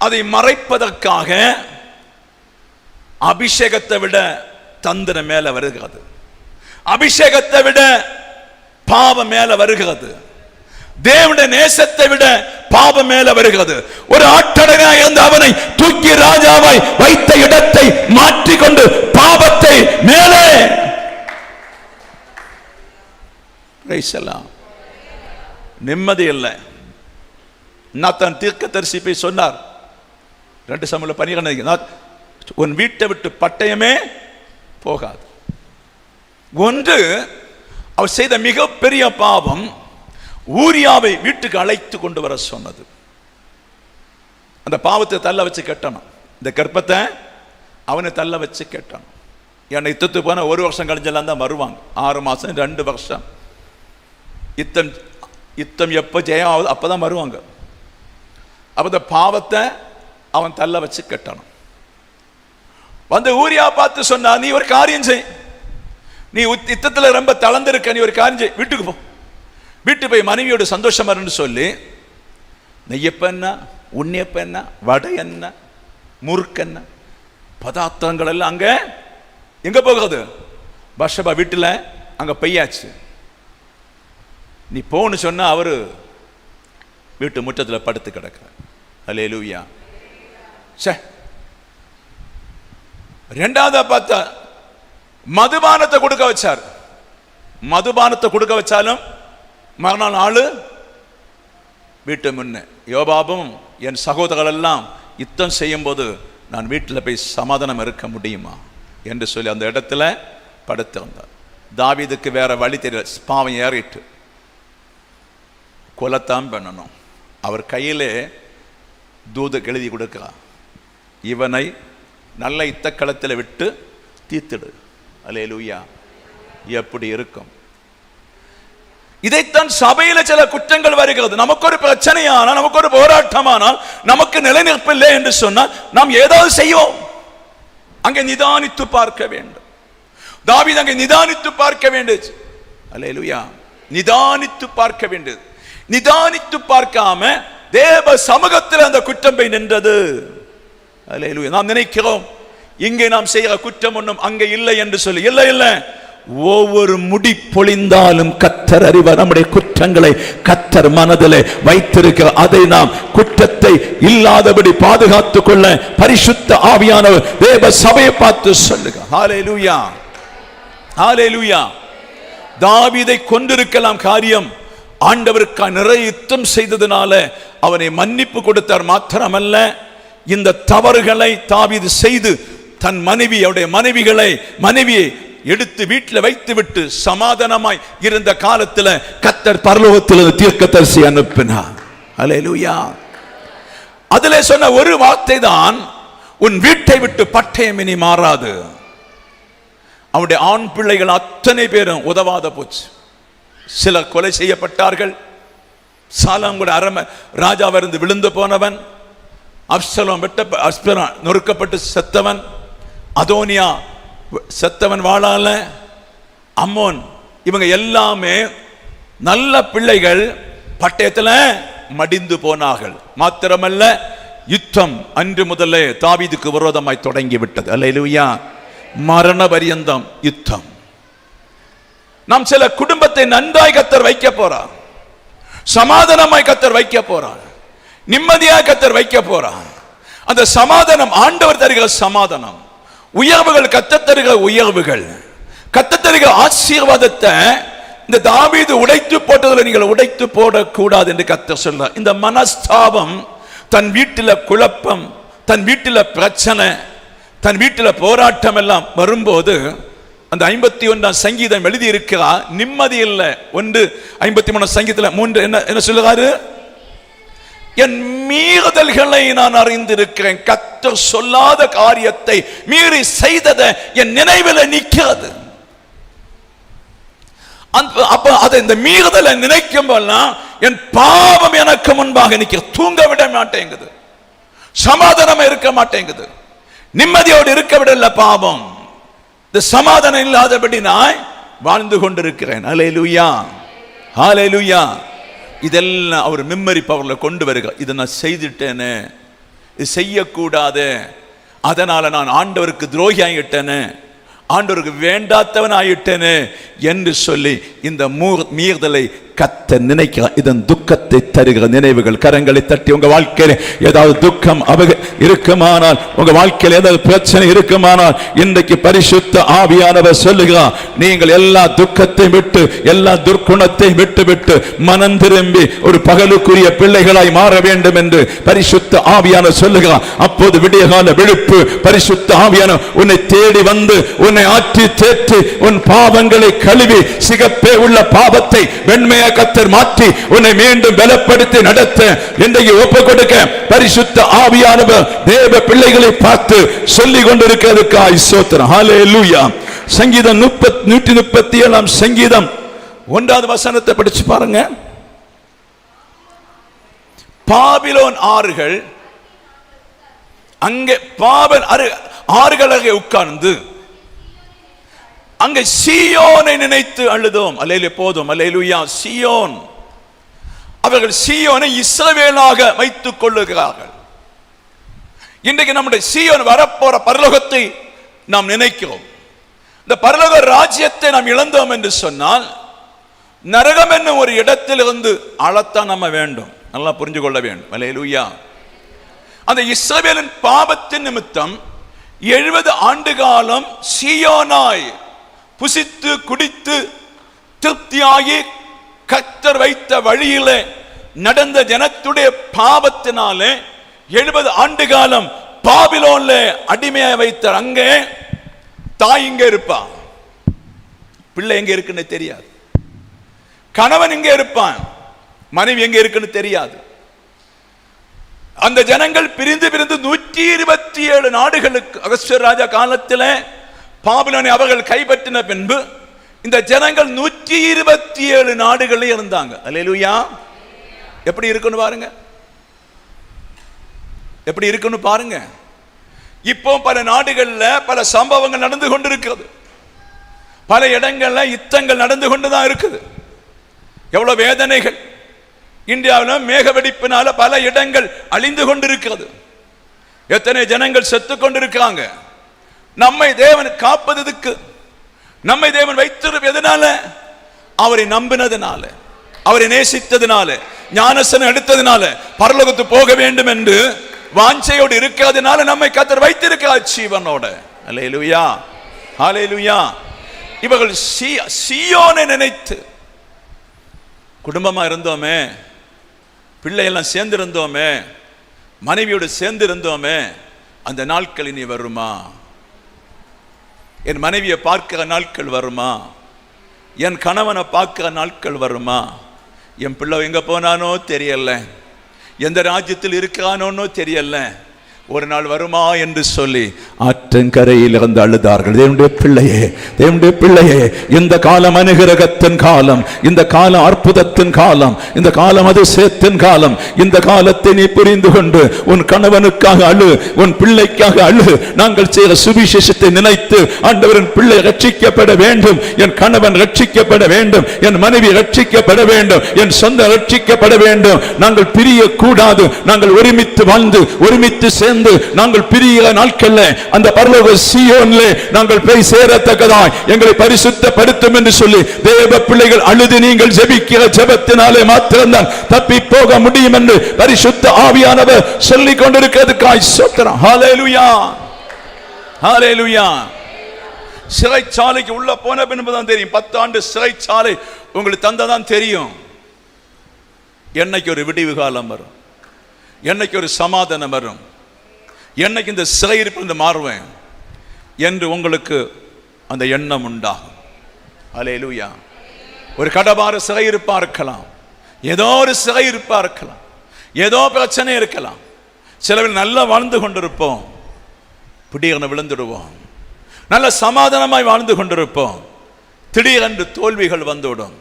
அதை மறைப்பதற்காக அபிஷேகத்தை விட தந்திரம் மேல வருகிறது. அபிஷேகத்தை விட பாவம் மேல வருகிறது. தேவனுடைய நேசத்தை விட பாவம் மேல வருகிறது. ஒரு ஆட்டடனாய் இருந்த அவனை தூக்கி ராஜாவாய் வைத்த இடத்தை மாற்றிக்கொண்டு பாவத்தை மேலே நிம்மதி இல்லை. நாத்தான் தீர்க்கதரிசி போய் சொன்னார் 2 சாமுவேல் 12 உன் வீட்டை விட்டு பட்டயமே போகாது. ஒன்று, அவர் செய்த மிகப்பெரிய பாவம் ஊரியாவை வீட்டுக்கு அழைத்து கொண்டு வர சொன்னது. அந்த பாவத்தை தள்ள வச்சு கட்டணும். இந்த கர்ப்பத்தை அவனை தள்ள வச்சு கட்டணும். ஏன்னா யுத்தத்துக்கு போன 1 வருஷம் கழிஞ்செல்லாம் தான் வருவாங்க. 6 மாதம் 2 வருஷம் யுத்தம் எப்போ ஜெயம் ஆகுது அப்போதான் வருவாங்க. அப்போ இந்த பாவத்தை அவன் தள்ள வச்சு கட்டணும். வந்து ஊரியா பார்த்து சொன்னா, நீ ஒரு காரியம் செய், நீ யுத்தத்தில் ரொம்ப தளர்ந்திருக்க, நீ ஒரு காரியம் செய், வீட்டுக்கு போ, வீட்டு போய் மனைவியோட சந்தோஷமா இருந்து சொல்லி, நெய்யப்ப என்ன, உன்னியப்ப என்ன, வடை என்ன, முறுக்கென்ன பதார்த்தங்கள் எல்லாம் அங்க எங்க போகுது? பஷபா வீட்டில் அங்க பெய்யாச்சு. நீ போன்னு சொன்னா அவரு வீட்டு முற்றத்தில் படுத்து கிடக்கிறார். அல்லேலூயா. சே, ரெண்டாவதா பார்த்தா மதுபானத்தை கொடுக்க வச்சார். மதுபானத்தை கொடுக்க வச்சாலும் மறுநாள் ஆளு வீட்டு முன்ன. யோபாபும் என் சகோதரர்கள் எல்லாம் யுத்தம் செய்யும் போது நான் வீட்டில் போய் சமாதானம் இருக்க முடியுமா என்று சொல்லி அந்த இடத்துல படுத்திருந்தார். தாவீதுக்கு வேற வழி தெரியல, பாவம் ஏறிட்டு கொலைத்தான் பண்ணணும். அவர் கையிலே தூதுக்கு எழுதி கொடுக்கிறார், இவனை நல்ல யுத்தக்களத்தில் விட்டு தீர்த்திடு. அல்லேலூயா. எப்படி இருக்கும்? இதைத்தான் சபையில சில குற்றங்கள் வருகிறது. நமக்கு ஒரு பிரச்சனையானால், நமக்கு ஒரு போராட்டமானால், நமக்கு நிலைநிற்பதில்லை என்று சொன்னால் நாம் ஏதாவது செய்வோம். அங்கே நிதானித்து பார்க்க வேண்டும். தாவீது அங்கே நிதானித்து பார்க்க வேண்டியது. அல்லேலூயா. நிதானித்து பார்க்க வேண்டியது. நிதானித்து பார்க்காம தேவ சமூகத்தில் அந்த குற்றம் போய் நின்றது. அல்லேலூயா. நாம் நினைக்கிறோம் இங்கே நாம் செய்கிற குற்றம் ஒன்றும் அங்கே இல்லை என்று சொல்லி. இல்லை இல்லை, ஒவ்வொரு முடி பொழிந்தாலும் கர்த்தர் அறிவார். நம்முடைய குற்றங்களை கர்த்தர் மனதிலே வைத்திருக்கிற அதை நாம் குற்றத்தை இல்லாதபடி பாதுகாத்துக் கொள்ள பரிசுத்த ஆவியானவர் தேவ சபையை பார்த்து சொல்லுங்க. ஹல்லேலூயா. ஹல்லேலூயா. தாவீதை கொண்டிருக்கலாம் காரியம், ஆண்டவருக்காக நிறைய யுத்தம் செய்ததுனால அவனை மன்னிப்பு கொடுத்தார். மாத்திரமல்ல, இந்த தவறுகளை தாவீது செய்து தன் மனைவியை எடுத்து வீட்டில் வைத்து விட்டு சமாதானமாய் இருந்த காலத்தில் கர்த்தர் பரலோகத்தில் தீர்க்கதரிசி அனுப்பினார். அல்லேலூயா. அதிலே சொன்ன ஒரு வார்த்தை தான், உன் வீட்டை விட்டு பட்டயம் இனி மாறாது. அவனுடைய ஆண் பிள்ளைகள் அத்தனை பேரும் உதவாத போச்சு. சிலர் கொலை செய்யப்பட்டார்கள். சாலாம் கூட ராஜாவிருந்து விழுந்து போனவன், அப்சலோம் நொறுக்கப்பட்டு செத்தவன், அதோனியா செத்தவன் வாழால, அம்மோன், இவங்க எல்லாமே நல்ல பிள்ளைகள் பட்டயத்தில் மடிந்து போனார்கள். மாத்திரமல்ல, யுத்தம் அன்று முதலே தாவீதுக்கு விரோதமாய் தொடங்கி விட்டது. அல்லேலூயா. மரண பரியந்தம் யுத்தம். நாம் சில குடும்பத்தை நன்றாய் கர்த்தர் வைக்க போறார், சமாதானமாய் கர்த்தர் வைக்க போறார், நிம்மதியாக கர்த்தர் வைக்க போறார். அந்த சமாதானம் ஆண்டவர் தருகிற சமாதானம், உயர்வுகள் கர்த்தர் தருகிற உயர்வுகள், கர்த்தர் தருகிற ஆசீர்வாதத்தை இந்த தாவீது உடைத்து போட்டதில் நீங்கள் உடைத்து போடக்கூடாது என்று கர்த்தர் சொல்றார். இந்த மனஸ்தாபம், தன் வீட்டில் குழப்பம், தன் வீட்டில் பிரச்சனை, தன் வீட்டில் போராட்டம் எல்லாம் வரும்போது அந்த 51ஆம் சங்கீதம் எழுதி இருக்கிறார், நிம்மதி இல்லை. 1:53 சங்கீதத்தில் 3 என்ன சொல்லுறாரு? என் மீறுதல்களை நான் அறிந்திருக்கிறேன், கர்த்தர் சொல்லாத காரியத்தை மீறி செய்ததை என் நினைவில் நிற்கிறது. அப்ப அதை இந்த மீறுதலை நினைக்கும் போதெல்லாம் என் பாவம் எனக்கு முன்பாக நிற்க, தூங்க விட மாட்டேங்குது, சமாதானம் இருக்க மாட்டேங்குது, நிம்மதியோடு இருக்க விடல. பாவம், இந்த சமாதானம் இல்லாதபடி நான் வாழ்ந்து கொண்டிருக்கிறேன். அல்லேலூயா. ஹல்லேலூயா. இதெல்லாம் அவர் மெமரி பவர்ல கொண்டு வருகிறார். இதை நான் செய்துட்டேனே, இது செய்யக்கூடாது, அதனால நான் ஆண்டவருக்கு துரோகி ஆகிட்டேனே, ஆண்டவருக்கு வேண்டாத்தவன் ஆகிட்டேனே என்று சொல்லி இந்த மீறுதலை கர்த்தர் நினைக்கிறார். இதன் துக்கத்தை தருகிற நினைவுகள். கரங்களை தட்டி உங்க வாழ்க்கையில ஏதாவது துக்கம் இருக்குமானால், உங்க வாழ்க்கையில் ஏதாவது பிரச்சனை இருக்குமானால், இன்றைக்கு பரிசுத்த ஆவியானவர் சொல்லுகிறார், நீங்கள் எல்லா துக்கத்தை விட்டு எல்லா துர்க்குணத்தை விட்டு மனம் திரும்பி ஒரு பகலுக்குரிய பிள்ளைகளாய் மாற வேண்டும் என்று பரிசுத்த ஆவியானவர் சொல்லுகிறார். அப்போது விடியகால விழிப்பு பரிசுத்த ஆவியானவர் உன்னை தேடி வந்து உன்னை ஆற்றி தேற்றி உன் பாவங்களை கழுவி சிகப்பே உள்ள பாவத்தை வெண்மையாக கர்த்தர் மாற்றி உன்னை மீண்டும் பலப்படுத்தி நடத்த இன்றைக்கு ஒப்பு கொடுக்க பரிசுத்த ஆவியானவர் தேவ பிள்ளைகளை பார்த்து சொல்லிக் கொண்டிருக்கிறதுக்காய் ஸ்தோத்திரம். ஹல்லேலூயா. சங்கீதம் 137 சங்கீதம் 1வது வசனத்தை படிச்சு பாருங்க. பாபிலோன் ஆறுகள் அங்கே ஆறுகளாக உட்கார்ந்து அங்கே சீயோனை நினைத்து அழுதோம். அல்லேலூயா. போதும். அல்லேலூயா. சீயோன். அவர்கள் சீயோனை இஸ்ரவேலாக வைத்துக் கொள்ளுகிறார்கள். இன்றைக்கு நம்முடைய சீயோன் வரப்போற பரலோகத்தை நாம் நினைக்கிறோம். இந்த பரலோக ராஜ்யத்தை நாம் இழந்தோம் என்று சொன்னால் நரகம் என்னும் ஒரு இடத்திலிருந்து அழத்தான் நம்ம வேண்டும். நல்லா புரிஞ்சு கொள்ள வேண்டும். அல்லேலூயா. அந்த இஸ்ரவேலின் பாவத்தின் நிமித்தம் 70 ஆண்டு காலம் சீயோனாய் புசித்து குடித்து திருப்தியாகி கர்த்தர் வைத்த வழியிலே நடந்த ஜனத்துடைய பாவத்தினாலே 70 ஆண்டு காலம் பாபிலோன்ல அடிமையாக வைத்தார். அங்கே தாய் இங்க இருப்பா, பிள்ளை எங்க இருக்குன்னு தெரியாது. கணவன் இங்க இருப்பான், மனைவி எங்க இருக்குன்னு தெரியாது. அந்த ஜனங்கள் பிரிந்து 127 நாடுகளுக்கு அகஸ்வேர் ராஜா காலத்தில் பாபிலோனை அவர்கள் கைப்பற்றின பின்பு இந்த ஜனங்கள் 127 நாடுகளில் இருந்தாங்க. அல்லேலூயா. எப்படி இருக்குன்னு பாருங்க, எப்படி இருக்குன்னு பாருங்க. இப்போ பல நாடுகள்ல பல சம்பவங்கள் நடந்து கொண்டிருக்கிறது. பல இடங்கள்ல யுத்தங்கள் நடந்து கொண்டுதான் இருக்குது. எவ்வளவு வேதனைகள். இந்தியாவில் மேக வெடிப்பினால பல இடங்கள் அழிந்து கொண்டிருக்கிறது. எத்தனை ஜனங்கள் செத்து கொண்டிருக்காங்க. நம்மை தேவன் காப்பதற்கு, நம்மை தேவன் வைத்திருப்பதனால, அவரை நம்பினதுனால, அவரை நேசித்ததுனால, ஞானஸ்நானம் எடுத்ததுனால, பரலோகத்து போக வேண்டும் என்று வாஞ்சையோடு இருக்கிறதுனால நம்மை கர்த்தர் வைத்திருக்கிறார் ஜீவனோட. அல்லேலூயா. ஹல்லேலூயா. இவர்கள் சீயோனை நினைத்து குடும்பமா இருந்தோமே, பிள்ளையெல்லாம் சேர்ந்து இருந்தோமே, மனைவியோடு சேர்ந்து இருந்தோமே, அந்த நாட்கள் இனி வருமா? என் மனைவியை பார்க்கிற நாட்கள் வருமா? என் கணவனை பார்க்கிற நாட்கள் வருமா? என் பிள்ளை எங்க போனானோ தெரியல, எந்த ராஜ்யத்தில் இருக்கிறானோ தெரியல, ஒரு நாள் வருமா என்று சொல்லி ஆற்றங்கரையில் இருந்து அழுதார்கள். தேவனுடைய பிள்ளையே, தேவனுடைய பிள்ளையே, இந்த காலம் அனுகிரகத்தின் காலம், இந்த காலம் அற்புதத்தின் காலம், இந்த காலம் அதிசயத்தின் காலம். இந்த காலத்தை நீ புரிந்து கொண்டு உன் கணவனுக்காக அழு, உன் பிள்ளைக்காக அழு. நாங்கள் செய்த சுவிசேஷத்தை நினைத்து ஆண்டவரின் பிள்ளை ரட்சிக்கப்பட வேண்டும், என் கணவன் ரட்சிக்கப்பட வேண்டும், என் மனைவி ரட்சிக்கப்பட வேண்டும், என் சொந்த ரட்சிக்கப்பட வேண்டும். நாங்கள் பிரிய கூடாது. நாங்கள் ஒருமித்து வாழ்ந்து ஒருமித்து சேர்ந்து நாங்கள் பிரிகிற நாட்கள்ல அந்த பரலோக சீயோனிலே நாங்கள் போய் சேரத்தக்கதாய் எங்களை பரிசுத்தப்படுத்தும் என்று சொல்லி தேவ பிள்ளைகள் அழுது நீங்கள் ஜெபிக்கிற ஜெபத்தினாலே மாத்திரம்தான் தப்பி போக முடியும் என்று பரிசுத்த ஆவியானவர் சொல்லிக் கொண்டிருக்கிறதுக்காய் ஸ்தோத்திரம். ஹல்லேலூயா. ஹல்லேலூயா. சிறைச்சாலைக்கு உள்ள போன பின்புதான் தெரியும். 10 ஆண்டு சிறைச்சாலை உங்களுக்கு தந்ததான் தெரியும் என்னைக்கு ஒரு விடிவு காலம் வரும், என்னைக்கு ஒரு சமாதானம் வரும், என்னைக்கு இந்த சிறையிருப்பிலிருந்து மாறுவேன் என்று உங்களுக்கு அந்த எண்ணம் உண்டாகும். அல்லேலூயா. ஒரு கடபார சிறையிருப்பா இருக்கலாம், ஏதோ ஒரு சிறையிருப்பா இருக்கலாம், ஏதோ பிரச்சனை இருக்கலாம். சிலவில் நல்லா வாழ்ந்து கொண்டிருப்போம், திடீரென விழுந்துடுவோம். நல்ல சமாதானமாய் வாழ்ந்து கொண்டிருப்போம், திடீரென்று தோல்விகள் வந்துவிடும்.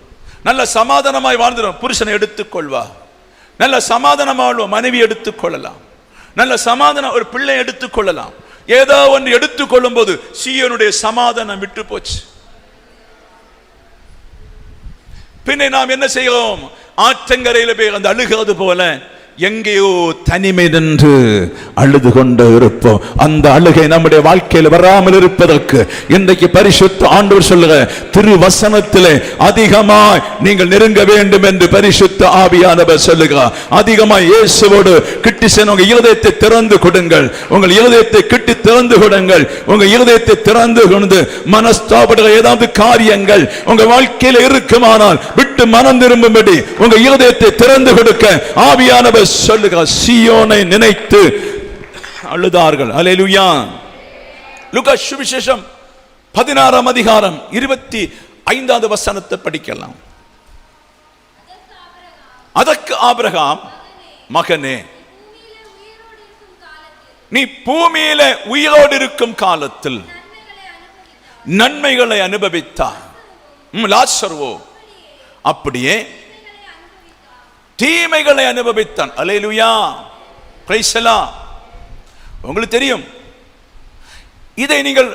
நல்ல சமாதானமாய் வாழ்ந்துடும். புருஷனை எடுத்துக்கொள்வா, நல்ல சமாதானமாக மனைவி எடுத்துக்கொள்ளலாம், நல்ல சமாதானம் ஒரு பிள்ளை எடுத்துக்கொள்ளலாம். ஏதோ ஒன்று எடுத்துக்கொள்ளும் போது சீயோனுடைய சமாதானம் விட்டு போச்சு. பின்ன நாம் என்ன செய்கிறோம்? ஆற்றங்கரையில் போய் அந்த அழுகிறது போல எங்கேயோ தனிமை நின்று அழுது கொண்டு இருப்போம். அந்த அழுகை நம்முடைய வாழ்க்கையில் வராமல் இருப்பதற்கு இன்றைக்கு பரிசுத்த ஆண்டவர் சொல்லுங்க, திருவசனத்திலே அதிகமாய் நீங்கள் நெருங்க வேண்டும் என்று பரிசுத்த ஆவியானவர் சொல்லுகிறார். அதிகமாய் இயேசுவோடு கிட்டி சென்று உங்க இருதயத்தை திறந்து கொடுங்கள். உங்கள் இருதயத்தை கிட்டி திறந்து கொடுங்கள். உங்க இருதயத்தை திறந்து கொண்டு மனஸ்தாபப்படுகிற ஏதாவது காரியங்கள் உங்க வாழ்க்கையில் இருக்குமானால் விட்டு மனம் திரும்பும்படி உங்க இருதயத்தை திறந்து கொடுக்க ஆவியானவர் சொல்லுகிறார். சீயோனை நினைத்து அழுதார்கள். அல்லேலூயா. லூக்கா சுவிசேஷம் 16 அதிகாரம் 25வது வசனத்தை படிக்கலாம். அதற்கு ஆபிரகாம், மகனே, நீ பூமியில உயிரோடு இருக்கும் காலத்தில் நன்மைகளை அனுபவித்தார். லாசருவோ அப்படியே தீமைகளை அனுபவித்தான். அல்லேலூயா, பிரைஸ் தி லார்ட். உங்களுக்கு தெரியும், இதை நீங்கள்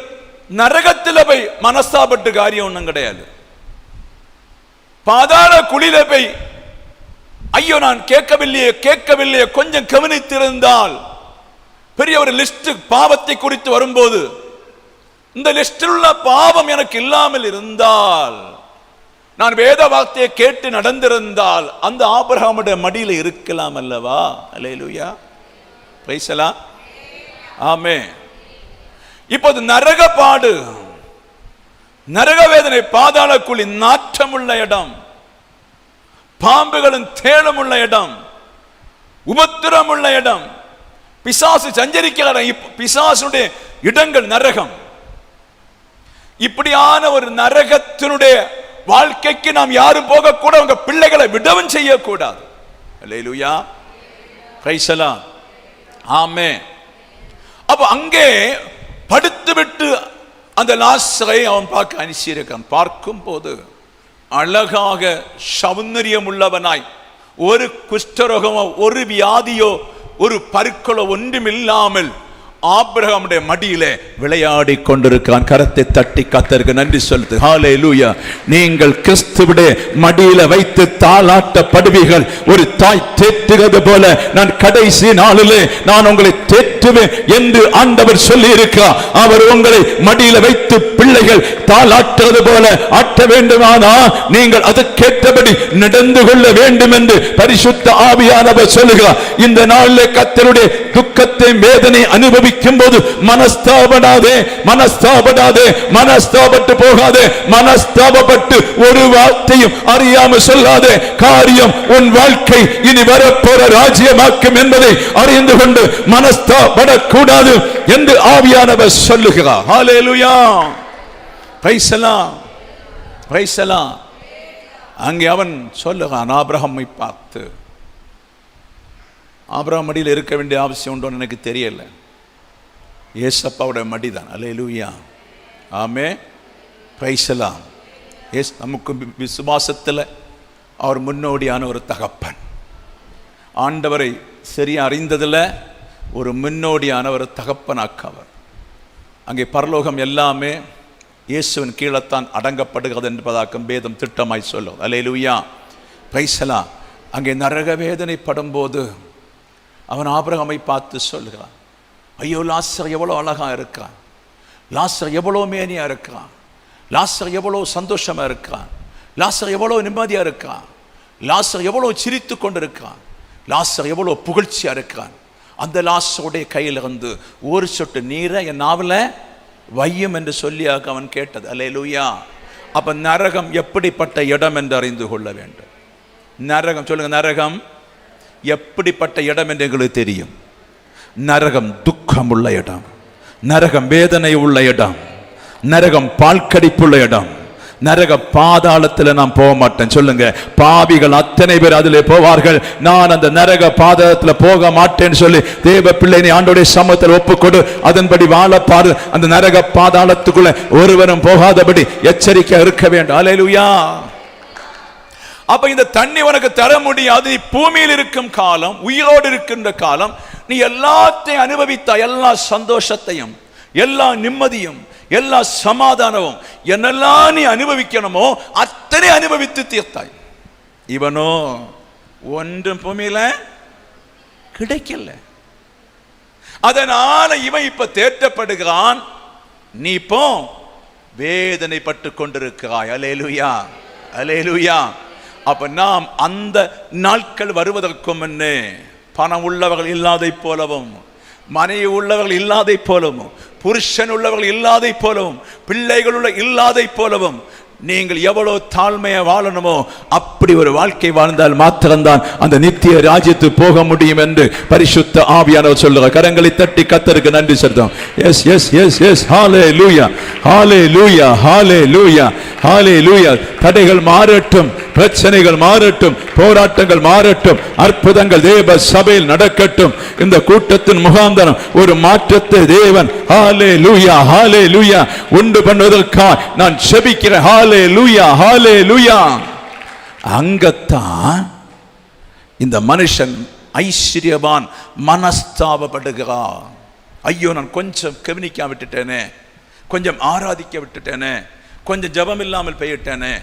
நரகத்தில் போய் மனஸ்தாபட்டு காரியம் ஒன்றும் கிடையாது. பாதாள குழியில போய் ஐயோ நான் கேட்கவில்லையே கொஞ்சம் கவனித்திருந்தால், பெரிய ஒரு லிஸ்ட் பாவத்தை குறித்து வரும்போது இந்த லிஸ்டில் உள்ள பாவம் எனக்கு இல்லாமல் இருந்தால், நான் வேத வார்த்தையை கேட்டு நடந்திருந்தால் அந்த ஆபிரகாமுடைய மடியில் இருக்கலாம் அல்லவா? அல்லேலூயா, பிரைஸ் தி லார்ட், ஆமென். இப்போது நரகப்பாடு, நரக வேதனை, பாதாள குழி, நாற்றமுள்ள இடம், பாம்புகளின் தேளம் உள்ள இடம், உபத்திரம் உள்ள இடம், பிசாசு சஞ்சரிக்கிற பிசாசுடைய இடங்கள் நரகம். இப்படியான ஒரு நரகத்தினுடைய வாழ்க்கைக்கு நாம் யாரும் போகக்கூடாது. உங்க பிள்ளைகளை விடவும் செய்யக்கூடாது. அல்லேலூயா, பிரைஸ் தி லார்ட், ஆமென். அப்ப அங்கே படுத்துவிட்டு அந்த லாசரை அவன் பார்க்க அனுப்பியிருக்கான். பார்க்கும் போது அழகாக சௌந்தரியம் உள்ளவனாய், ஒரு குஷ்டரோகமோ ஒரு வியாதியோ ஒரு பருக்களோ ஒன்றுமில்லாமல் ஆபிரகாமுடைய மடியிலே விளையாடி கொண்டிருக்கான். கரத்தை தட்டி கர்த்தருக்கு நன்றி சொல்லுது. ஹல்லேலூயா. நீங்கள் கிறிஸ்துவுடைய மடியில வைத்து தாளாட்டப்படுவீர்கள். ஒரு தாய் தேற்றுகிறது போல நான் கடைசி நாளிலே நான் உங்களை தேற்றுவேன் என்று ஆண்டவர் சொல்லி இருக்கிறார். அவர் உங்களை மடியில வைத்து பிள்ளைகள் தாளாட்டுவது போல ஆட்ட வேண்டுமானா நீங்கள் அதற்கேற்றபடி நடந்து கொள்ள வேண்டும் என்று பரிசுத்த ஆவியானவர் சொல்லுகிறார். இந்த நாளிலே கர்த்தருடைய துக்கத்தை வேதனை அனுபவிக்கும் போது மனஸ்தாபப்படாதே, மனஸ்தாபப்பட்டு போகாதே. மனஸ்தாபப்பட்டு ஒரு வார்த்தையும் அறியாம சொல்லாதே. காரியம் உன் வாழ்க்கை இனி வரப்போற ராஜ்யமாக்கும் என்பதை அறிந்து கொண்டு மனஸ்தாபப்படக்கூடாது என்று ஆவியானவர் சொல்லுகிறார். Hallelujah, praise the Lord, praise the Lord. அங்கே அவன் சொல்லுகிறான் ஆபிரகாமை பார்த்து, ஆபிரகாம் மடியில் இருக்க வேண்டிய அவசியம் உண்டோன்னு எனக்கு தெரியல. ஏசப்பாவுடைய மடிதான். அல்லேலூயா, ஆமென், பிரைஸ் தி லார்ட். நமக்கு விசுவாசத்தில் அவர் முன்னோடியான ஒரு தகப்பன். ஆண்டவரை சரியா அறிந்ததில் ஒரு முன்னோடியான ஒரு தகப்பனாக்கவர். அங்கே பரலோகம் எல்லாமே இயேசுவின் கீழத்தான் அடங்கப்படுகிறது என்பதாக்கும் வேதம் திட்டமாய் சொல்லும். அல்லேலூயா, பிரைஸ் தி லார்ட். அங்கே நரக வேதனை படும்போது அவன் ஆபிரகாமை பார்த்து சொல்கிறான், ஐயோ லாசர் எவ்வளோ அழகா இருக்கான், லாசர் எவ்வளோ மேனியா இருக்கான், லாசர் எவ்வளோ சந்தோஷமா இருக்கான், லாசர் எவ்வளோ நிம்மதியா இருக்கான், லாசர் எவ்வளோ சிரித்து கொண்டிருக்கான், லாசர் எவ்வளோ புகழ்ச்சியா இருக்கான். அந்த லாசருடைய கையில் இருந்து ஒரு சொட்டு நீரை என் நாவில் வையும் என்று சொல்லியாக அவன் கேட்டது. அல்லேலூயா. அப்ப நரகம் எப்படிப்பட்ட இடம் என்று அறிந்து கொள்ள வேண்டும். நரகம் சொல்லுங்க, நரகம் எப்படிப்பட்ட இடம் என்று எங்களுக்கு தெரியும். நரகம் துக்கம் உள்ள இடம், நரகம் வேதனை உள்ள இடம், நரகம் பால்கடிப்புள்ள இடம். நரக பாதாளத்தில் நான் போக மாட்டேன். சொல்லுங்க, பாவிகள் அத்தனை பேர் அதிலே போவார்கள், நான் அந்த நரக பாதாளத்தில் போக மாட்டேன்னு சொல்லி தேவ பிள்ளைனை ஆண்டோடைய சமூகத்தில் ஒப்புக்கொடு. அதன்படி வாழப்பாரு. அந்த நரக பாதாளத்துக்குள்ள ஒருவரும் போகாதபடி எச்சரிக்கை இருக்க வேண்டும். அல்லேலூயா. அப்ப இந்த தண்ணி உனக்கு தர முடியாது. நீ பூமியில் இருக்கும் காலம், உயிரோடு இருக்கின்ற காலம், நீ எல்லாத்தையும் அனுபவித்தாய். எல்லா சந்தோஷத்தையும், எல்லா நிம்மதியும், எல்லா சமாதானமும் என்னெல்லாம் நீ அனுபவிக்கணுமோ அத்தனை அனுபவித்து தீர்த்தாய். இவனோ ஒன்றும் பூமியில கிடைக்கல. அதனால இவன் இப்ப தேற்றப்படுகிறான், நீ இப்போ வேதனைப்பட்டு கொண்டிருக்கிறாய். அல்லேலூயா, அல்லேலூயா. அப்ப நாம் அந்த நாட்கள் வருவதற்கு முன்னே பணம் உள்ளவர்கள் இல்லாதை போலவும், மனைவி உள்ளவர்கள் இல்லாதை போலவும், புருஷன் உள்ளவர்கள் இல்லாதை போலவும், பிள்ளைகள் உள்ள இல்லாதை போலவும் நீங்கள் எவ்வளவு தாழ்மையா வாழணுமோ அப்படி ஒரு வாழ்க்கை வாழ்ந்தால் மாத்திரம்தான் அந்த நித்திய ராஜ்யத்துக்கு போக முடியும் என்று பரிசுத்த ஆவியானவர் சொல்லுகிறார். கரங்களை தட்டி கர்த்தருக்கு நன்றி செலுத்தும். எஸ் எஸ் எஸ் எஸ் ஹalleluya, ஹalleluya, ஹalleluya, ஹalleluya. தடைகள் மாறட்டும், பிரச்சனைகள் மாறட்டும், போராட்டங்கள் மாறட்டும், அற்புதங்கள் தேவ சபையில் நடக்கட்டும். இந்த கூட்டத்தின் முகாந்தரம் ஒரு மாற்றத்தை தேவன் ஹalleluya, ஹalleluya உண்டு பண்ணுவதற்காக நான் ஜெபிக்கிறேன். ஹalleluya, ஹalleluya. அங்கத்தான் இந்த மனுஷன் ஐஸ்வர்யவான் மனஸ்தாபப்படுகிறான். ஐயோ, நான் கொஞ்சம் கவனிக்க விட்டுட்டேனே, கொஞ்சம் ஆராதிக்க விட்டுட்டேனே, கொஞ்சம் ஜெபம் இல்லாமல் போயிட்டேனே,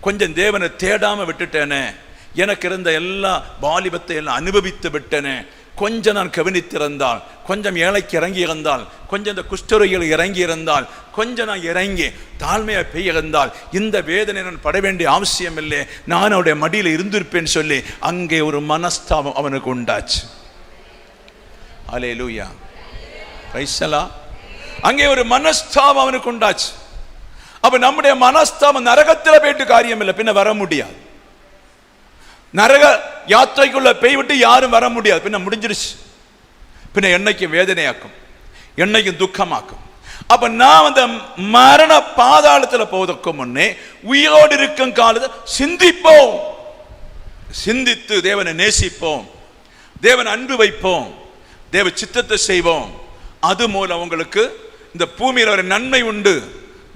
கொஞ்சம் தேவனை தேடாம விட்டுட்டேனே, எனக்கு இருந்த எல்லா வாலிபத்தை எல்லாம் அனுபவித்து விட்டேனே, கொஞ்சம் நான் கவனித்திருந்தால், கொஞ்சம் ஏழைக்கு இறங்கி இருந்தால், கொஞ்சம் இந்த குஷ்டரோகிகள் இறங்கி இருந்தால், கொஞ்சம் நான் இறங்கி தாழ்மையா பெய்யிருந்தால் இந்த வேதனை நான் பட வேண்டிய அவசியம் இல்லை, நான் அவருடைய மடியில் இருந்திருப்பேன் சொல்லி அங்கே ஒரு மனஸ்தாபம் அவனுக்கு உண்டாச்சு. அல்லேலூயா, பிரைஸ் தி லார்ட். அங்கே ஒரு மனஸ்தாபம் அவனுக்கு உண்டாச்சு. அப்ப நம்முடைய மனஸ்தாபம் நரகத்தில் போயிட்டு காரியம் இல்லை, பின்ன வர முடியாது. நரக யாத்திரைக்குள்ள போய் விட்டு யாரும் வர முடியாது, பின்ன முடிஞ்சிருச்சு. பின்ன என்னைக்கு வேதனையாக்கும், என்னைக்கு துக்கமாக்கும். அப்ப நான் அந்த மரண பாதாளத்தில் போவதற்கு முன்னே உயிரோடு இருக்கும் காலத்தை சிந்திப்போம், சிந்தித்து தேவனை நேசிப்போம், தேவன் அன்பு வைப்போம், தேவ சித்தத்தை செய்வோம். அது மூலம் உங்களுக்கு இந்த பூமியில் ஒரு நன்மை உண்டு.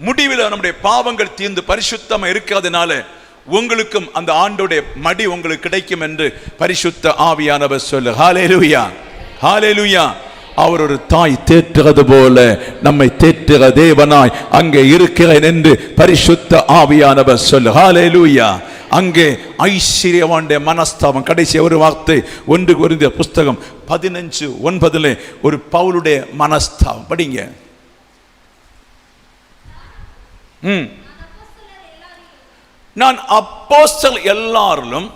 முடிவில் நம்முடைய பாவங்கள் தீர்ந்து பரிசுத்தமா இருக்கிறதுனால உங்களுக்கும் அந்த ஆண்டோடைய மடி உங்களுக்கு கிடைக்கும் என்று பரிசுத்த ஆவியானவர் சொல்லு. ஹalleluya, ஹalleluya. அவர் ஒரு தாய் தேற்றுவது போல நம்மை தேற்றுகிற தேவனாய் அங்கே இருக்கிறேன் என்று பரிசுத்த ஆவியானவர் சொல்லு. ஹalleluya. அங்கே ஐஸ்வர்யவானுடைய மனஸ்தாபம். கடைசி ஒரு வார்த்தை 1 கொரிந்தியர் புஸ்தகம் 15:9 ஒரு பவுலுடைய மனஸ்தாபம் படிங்க. நான் அப்போஸ்தலர் எல்லாரிலும்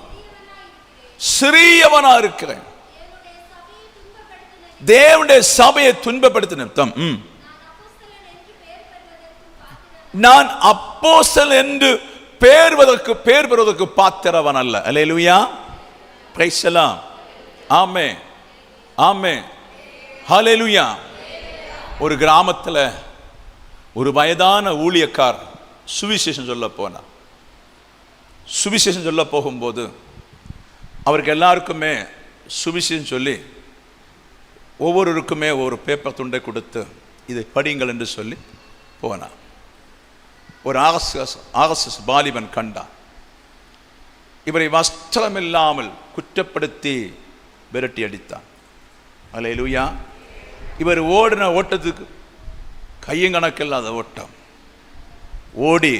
சிறியவனா இருக்கிறேன். தேவனுடைய சபையை துன்பப்படுத்த நிமித்தம் நான் அப்போஸ்தலன் என்று பேர் பெறுவதற்கு பாத்திரவன் அல்ல. அல்லேலூயா, பிரைஸ் தி லார்ட். ஆமென், ஆமென், ஹalleluya. ஒரு கிராமத்துல ஒரு வயதான ஊழியக்கார் சுவிசேஷம் சொல்ல போனார். சுவிசேஷம் சொல்ல போகும்போது அவருக்கு எல்லாருக்குமே சுவிசேஷம் சொல்லி ஒவ்வொருவருக்குமே ஒரு பேப்பர் துண்டை கொடுத்து இதை படிங்கள் என்று சொல்லி போனார். ஒரு ஆர்எஸ்எஸ் வாலிபன் கண்டான். இவரை வஸ்திரமில்லாமல் குற்றப்படுத்தி விரட்டி அடித்தான். அல்லேலூயா. இவர் ஓடின ஓட்டத்துக்கு கையும் கணக்கில்லாத ஓட்டம் ஓடி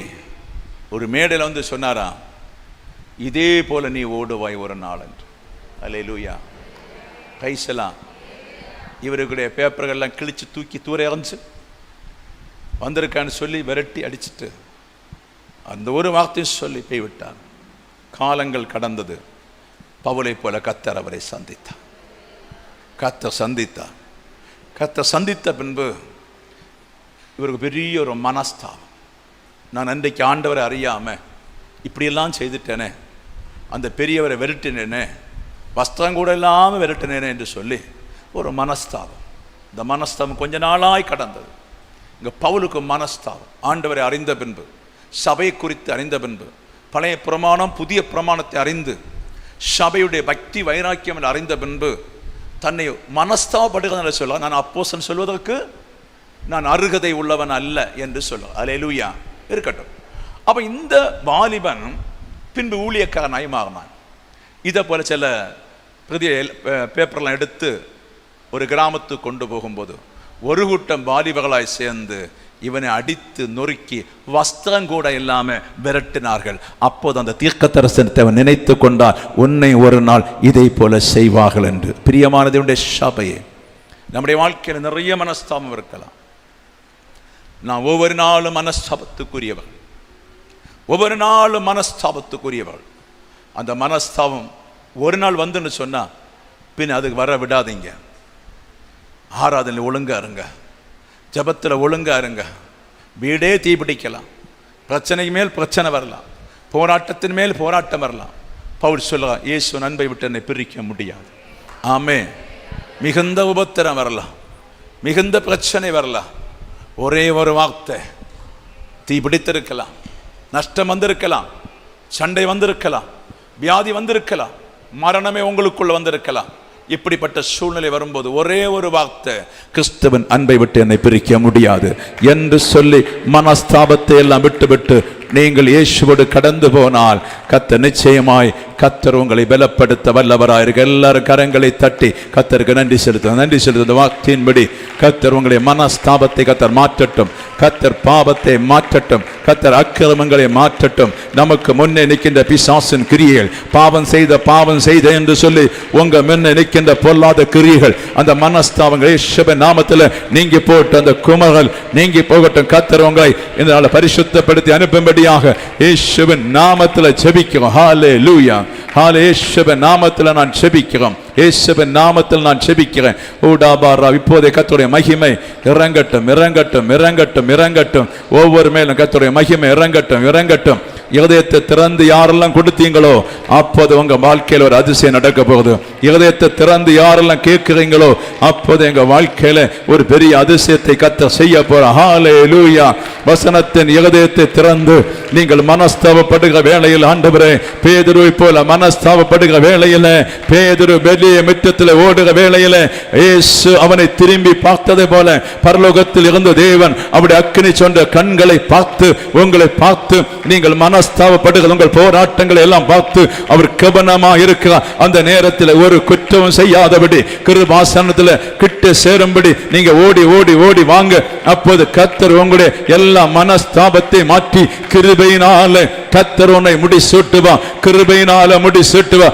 ஒரு மேடையில் வந்து சொன்னாராம், இதே போல நீ ஓடுவாய் ஒரு நாள் என்று. அல்லேலூயா, பிரைஸ் தி லார்ட். இவருடைய பேப்பர்கள்லாம் கிழிச்சு தூக்கி தூர எறிஞ்சு வந்திருக்கான்னு சொல்லி விரட்டி அடிச்சுட்டு அந்த ஒரு வார்த்தையும் சொல்லி போய்விட்டார். காலங்கள் கடந்தது. பவுலை போல கர்த்தர் அவரை சந்தித்தார். கர்த்தர் சந்தித்த பின்பு இவருக்கு பெரிய ஒரு மனஸ்தாபம். நான் அன்றைக்கு ஆண்டவரை அறியாம இப்படியெல்லாம் செய்துட்டேனே, அந்த பெரியவரை விரட்டினேனே, வஸ்திரம் கூட இல்லாமல் விரட்டினேனே என்று சொல்லி ஒரு மனஸ்தாபம். இந்த மனஸ்தாபம் கொஞ்ச நாளாய் கடந்தது. இங்கே பவுலுக்கு மனஸ்தாபம். ஆண்டவரை அறிந்த பின்பு, சபை குறித்து அறிந்த பின்பு, பழைய பிரமாணம் புதிய பிரமாணத்தை அறிந்து சபையுடைய பக்தி வைராக்கியம் அறிந்த பின்பு தன்னை மனஸ்தாபப்படுகிறத சொல்ல, நான் அப்போஸ்தலன் சொல்வதற்கு நான் அருகதை உள்ளவன் அல்ல என்று சொல்ல. அல்லேலூயா, இருக்கட்டும். அப்ப இந்த வாலிபன் பின்பு ஊழியக்காரனாய் மாறினான். இதை போல சில புதிய பேப்பர்லாம் எடுத்து ஒரு கிராமத்துக்கு கொண்டு போகும்போது ஒரு கூட்டம் வாலிபர்களாய் சேர்ந்து இவனை அடித்து நொறுக்கி வஸ்திரம் கூட இல்லாம விரட்டினார்கள். அப்போது அந்த தீர்க்கதரிசனத்தை அவன் நினைத்து கொண்டால், உன்னை ஒரு நாள் இதை போல செய்வார்கள் என்று. பிரியமான தேவனுடைய சபையே, நம்முடைய வாழ்க்கையில் நிறைய மனஸ்தாபம் இருக்கலாம். நான் ஒவ்வொரு நாளும் மனஸ்தாபத்துக்குரியவள், ஒவ்வொரு நாளும் மனஸ்தாபத்துக்குரியவள். அந்த மனஸ்தாபம் ஒரு நாள் வந்துன்னு சொன்னா பின் அதுக்கு வர விடாதீங்க. ஆராதனை ஒழுங்கா இருங்க, ஜபத்தில் ஒழுங்கா இருங்க. வீடே தீப்பிடிக்கலாம், பிரச்சனைக்கு மேல் பிரச்சனை வரலாம், போராட்டத்தின் மேல் போராட்டம் வரலாம். பவுல் சொல்ல, இயேசு அன்பை விட்டு என்னை பிரிக்க முடியாது. ஆமே. மிகுந்த உபத்திரம் வரலாம், மிகுந்த பிரச்சனை வரலாம். ஒரே ஒரு வார்த்தை, தீ பிடித்திருக்கலாம், நஷ்டம் வந்திருக்கலாம், சண்டை வந்திருக்கலாம், வியாதி வந்திருக்கலாம், மரணமே உங்களுக்குள்ள வந்திருக்கலாம். இப்படிப்பட்ட சூழ்நிலை வரும்போது ஒரே ஒரு வார்த்தை, கிறிஸ்துவின் அன்பை விட்டு என்னை பிரிக்க முடியாது என்று சொல்லி மனஸ்தாபத்தை எல்லாம் விட்டு நீங்கள் இயேசுவோடு கடந்து போனால் கர்த்தர் நிச்சயமாய் கர்த்தர் உங்களை பலப்படுத்த வல்லவராயிருக்க. எல்லாரும் கரங்களை தட்டி கர்த்தருக்கு நன்றி செலுத்த வார்த்தையின்படி கர்த்தர் உங்களுடைய மனஸ்தாபத்தை கர்த்தர் மாற்றட்டும், கர்த்தர் பாவத்தை மாற்றட்டும், கர்த்தர் அக்கிரமங்களை மாற்றட்டும். நமக்கு முன்னே நிற்கின்ற பிசாசின் கிரியைகள், பாவம் செய்த என்று சொல்லி உங்க முன்னே நிற்கின்ற பொல்லாத கிரியைகள், அந்த மனஸ்தாபங்கள் இயேசுவின் நாமத்தில் நீங்கி போட்டு அந்த குமரல் நீங்கி போகட்டும். கர்த்தர் உங்களை இந்த நாள் பரிசுத்தப்படுத்தி அனுப்பும்படி இயேசுவின் நாமத்தில் ஜெபிக்கிறோம். ஹல்லேலூயா, இயேசுவின் நாமத்தில் நான் ஜெபிக்கிறோம், இயேசுவின் நாமத்தில் நான் ஜெபிக்கிறேன். ஊடாபாரா, இப்போதே கர்த்தருடைய மகிமை இறங்கட்டும், இறங்கட்டும், இறங்கட்டும், இறங்கட்டும். ஒவ்வொரு மேலும் கர்த்தருடைய மகிமை இறங்கட்டும், இறங்கட்டும். இதயத்தை திறந்து யாரெல்லாம் கொடுத்தீங்களோ அப்போது உங்க வாழ்க்கையில் ஒரு அதிசயம் நடக்க போகுது. இதயத்தை திறந்து யாரெல்லாம் கேட்கிறீங்களோ அப்போது எங்க வாழ்க்கையில ஒரு பெரிய அதிசயத்தை கர்த்தர் செய்ய போற. ஹல்லேலூயா. வசனத்தின் இதயத்தை திறந்து நீங்கள் மனஸ்தாபப்படுகிற வேளையில், ஆண்டவரே பேதுருவை போல மனஸ்தாபப்படுகிற வேளையில, பேதுரு வெளியே முற்றத்தில் ஓடுகிற வேளையில இயேசு அவனை திரும்பி பார்த்ததை போல பரலோகத்தில் இருந்த தேவன் அவருடைய அக்கினி சொன்ன கண்களை பார்த்து உங்களை பார்த்து நீங்கள் மனஸ்தாபப்படுகிற உங்கள் போராட்டங்களை எல்லாம் பார்த்து அவர் கவனமா இருக்கிறார். அந்த நேரத்தில் ஒரு குற்றமும் செய்யாதபடி கிருபாசனத்தில் கிட்ட சேரும்படி நீங்க ஓடி ஓடி ஓடி வாங்க. அப்போது கர்த்தர் உங்களுடைய எல்லா மனஸ்தாபத்தை மாற்றி கிருபையினால கர்த்தர் உன்னை முடிசூட்டுவா, கிருபையினால முடிசூட்டுவா.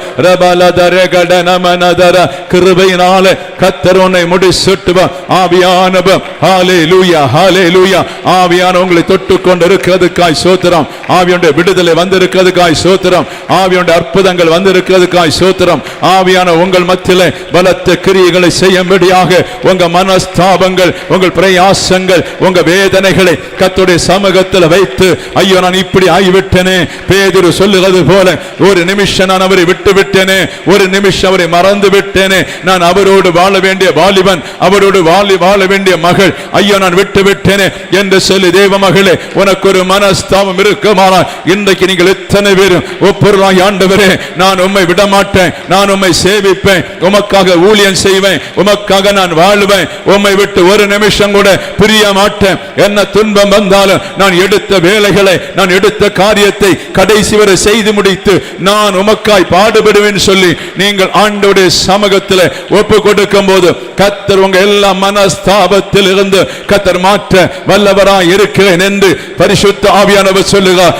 கிருபையினால கர்த்தர் உன்னை முடிசூட்டுவா. ஆவியானவர், ஹல்லேலூயா, ஹல்லேலூயா. ஆவியான உங்களை தொட்டுக் கொண்டு இருக்கிறதுக்காய் சோத்திரம். ஆவியுடைய விடுதலை வந்திருக்கிறதுக்காய் சோத்திரம். ஆவியுடைய அற்புதங்கள் வந்திருக்கிறதுக்காய் சோத்திரம். ஆவியான உங்கள் மத்தியிலே பலத்த கிரியைகளை செய்யும்படியாக உங்க மனஸ்தாபங்கள், உங்கள் பிரயாசங்கள், உங்க வேதனைகளை கர்த்தருடைய சமூகத்தில் வைத்து, ஐயோ நான் இப்படி ஆகிவிட்டேனே, பேதுரு சொல்லுகிறது போல ஒரு நிமிஷம் நான் அவரை விட்டு விட்டேனே, ஒரு நிமிஷம் அவரை மறந்து விட்டேனே, நான் அவரோடு வாழ வேண்டிய வாலிபன், அவரோடு வாழ வேண்டிய மகள், ஐயோ நான் விட்டு விட்டேனே என்று சொல்லி, தேவ மகளே உனக்கு ஒரு மனஸ்தாபம் இருக்குமானால் இன்றைக்கு நீங்கள் எத்தனை பேரும் ஒப்புரவாய், ஆண்டவரே நான் உம்மை விடமாட்டேன், நான் உம்மை சேவிப்பேன், உமக்காக ஊழியம் செய்வேன், உமக்காக நான் வாழ்வேன், உம்மை விட்டு ஒரு நிமிஷம் கூட பிரிய மாட்டேன். என்ன துன்பம் வந்தாலும் நான் எடுத்த வேலைகளை, நான் எடுத்த காரியத்தை கடைசி வரை செய்து முடித்து நான் உமக்காய் பாடுபடுவேன் சொல்லி நீங்கள் ஆண்டவருடைய சமூகத்தில் ஒப்பு கொடுக்கும் போது கர்த்தர் உங்க எல்லா மனஸ்தாபத்தில் இருந்து கர்த்தர் மாற்ற வல்லவராய் இருக்கிறேன் என்று பரிசுத்த ஆவியானவர் சொல்லுகிறார்.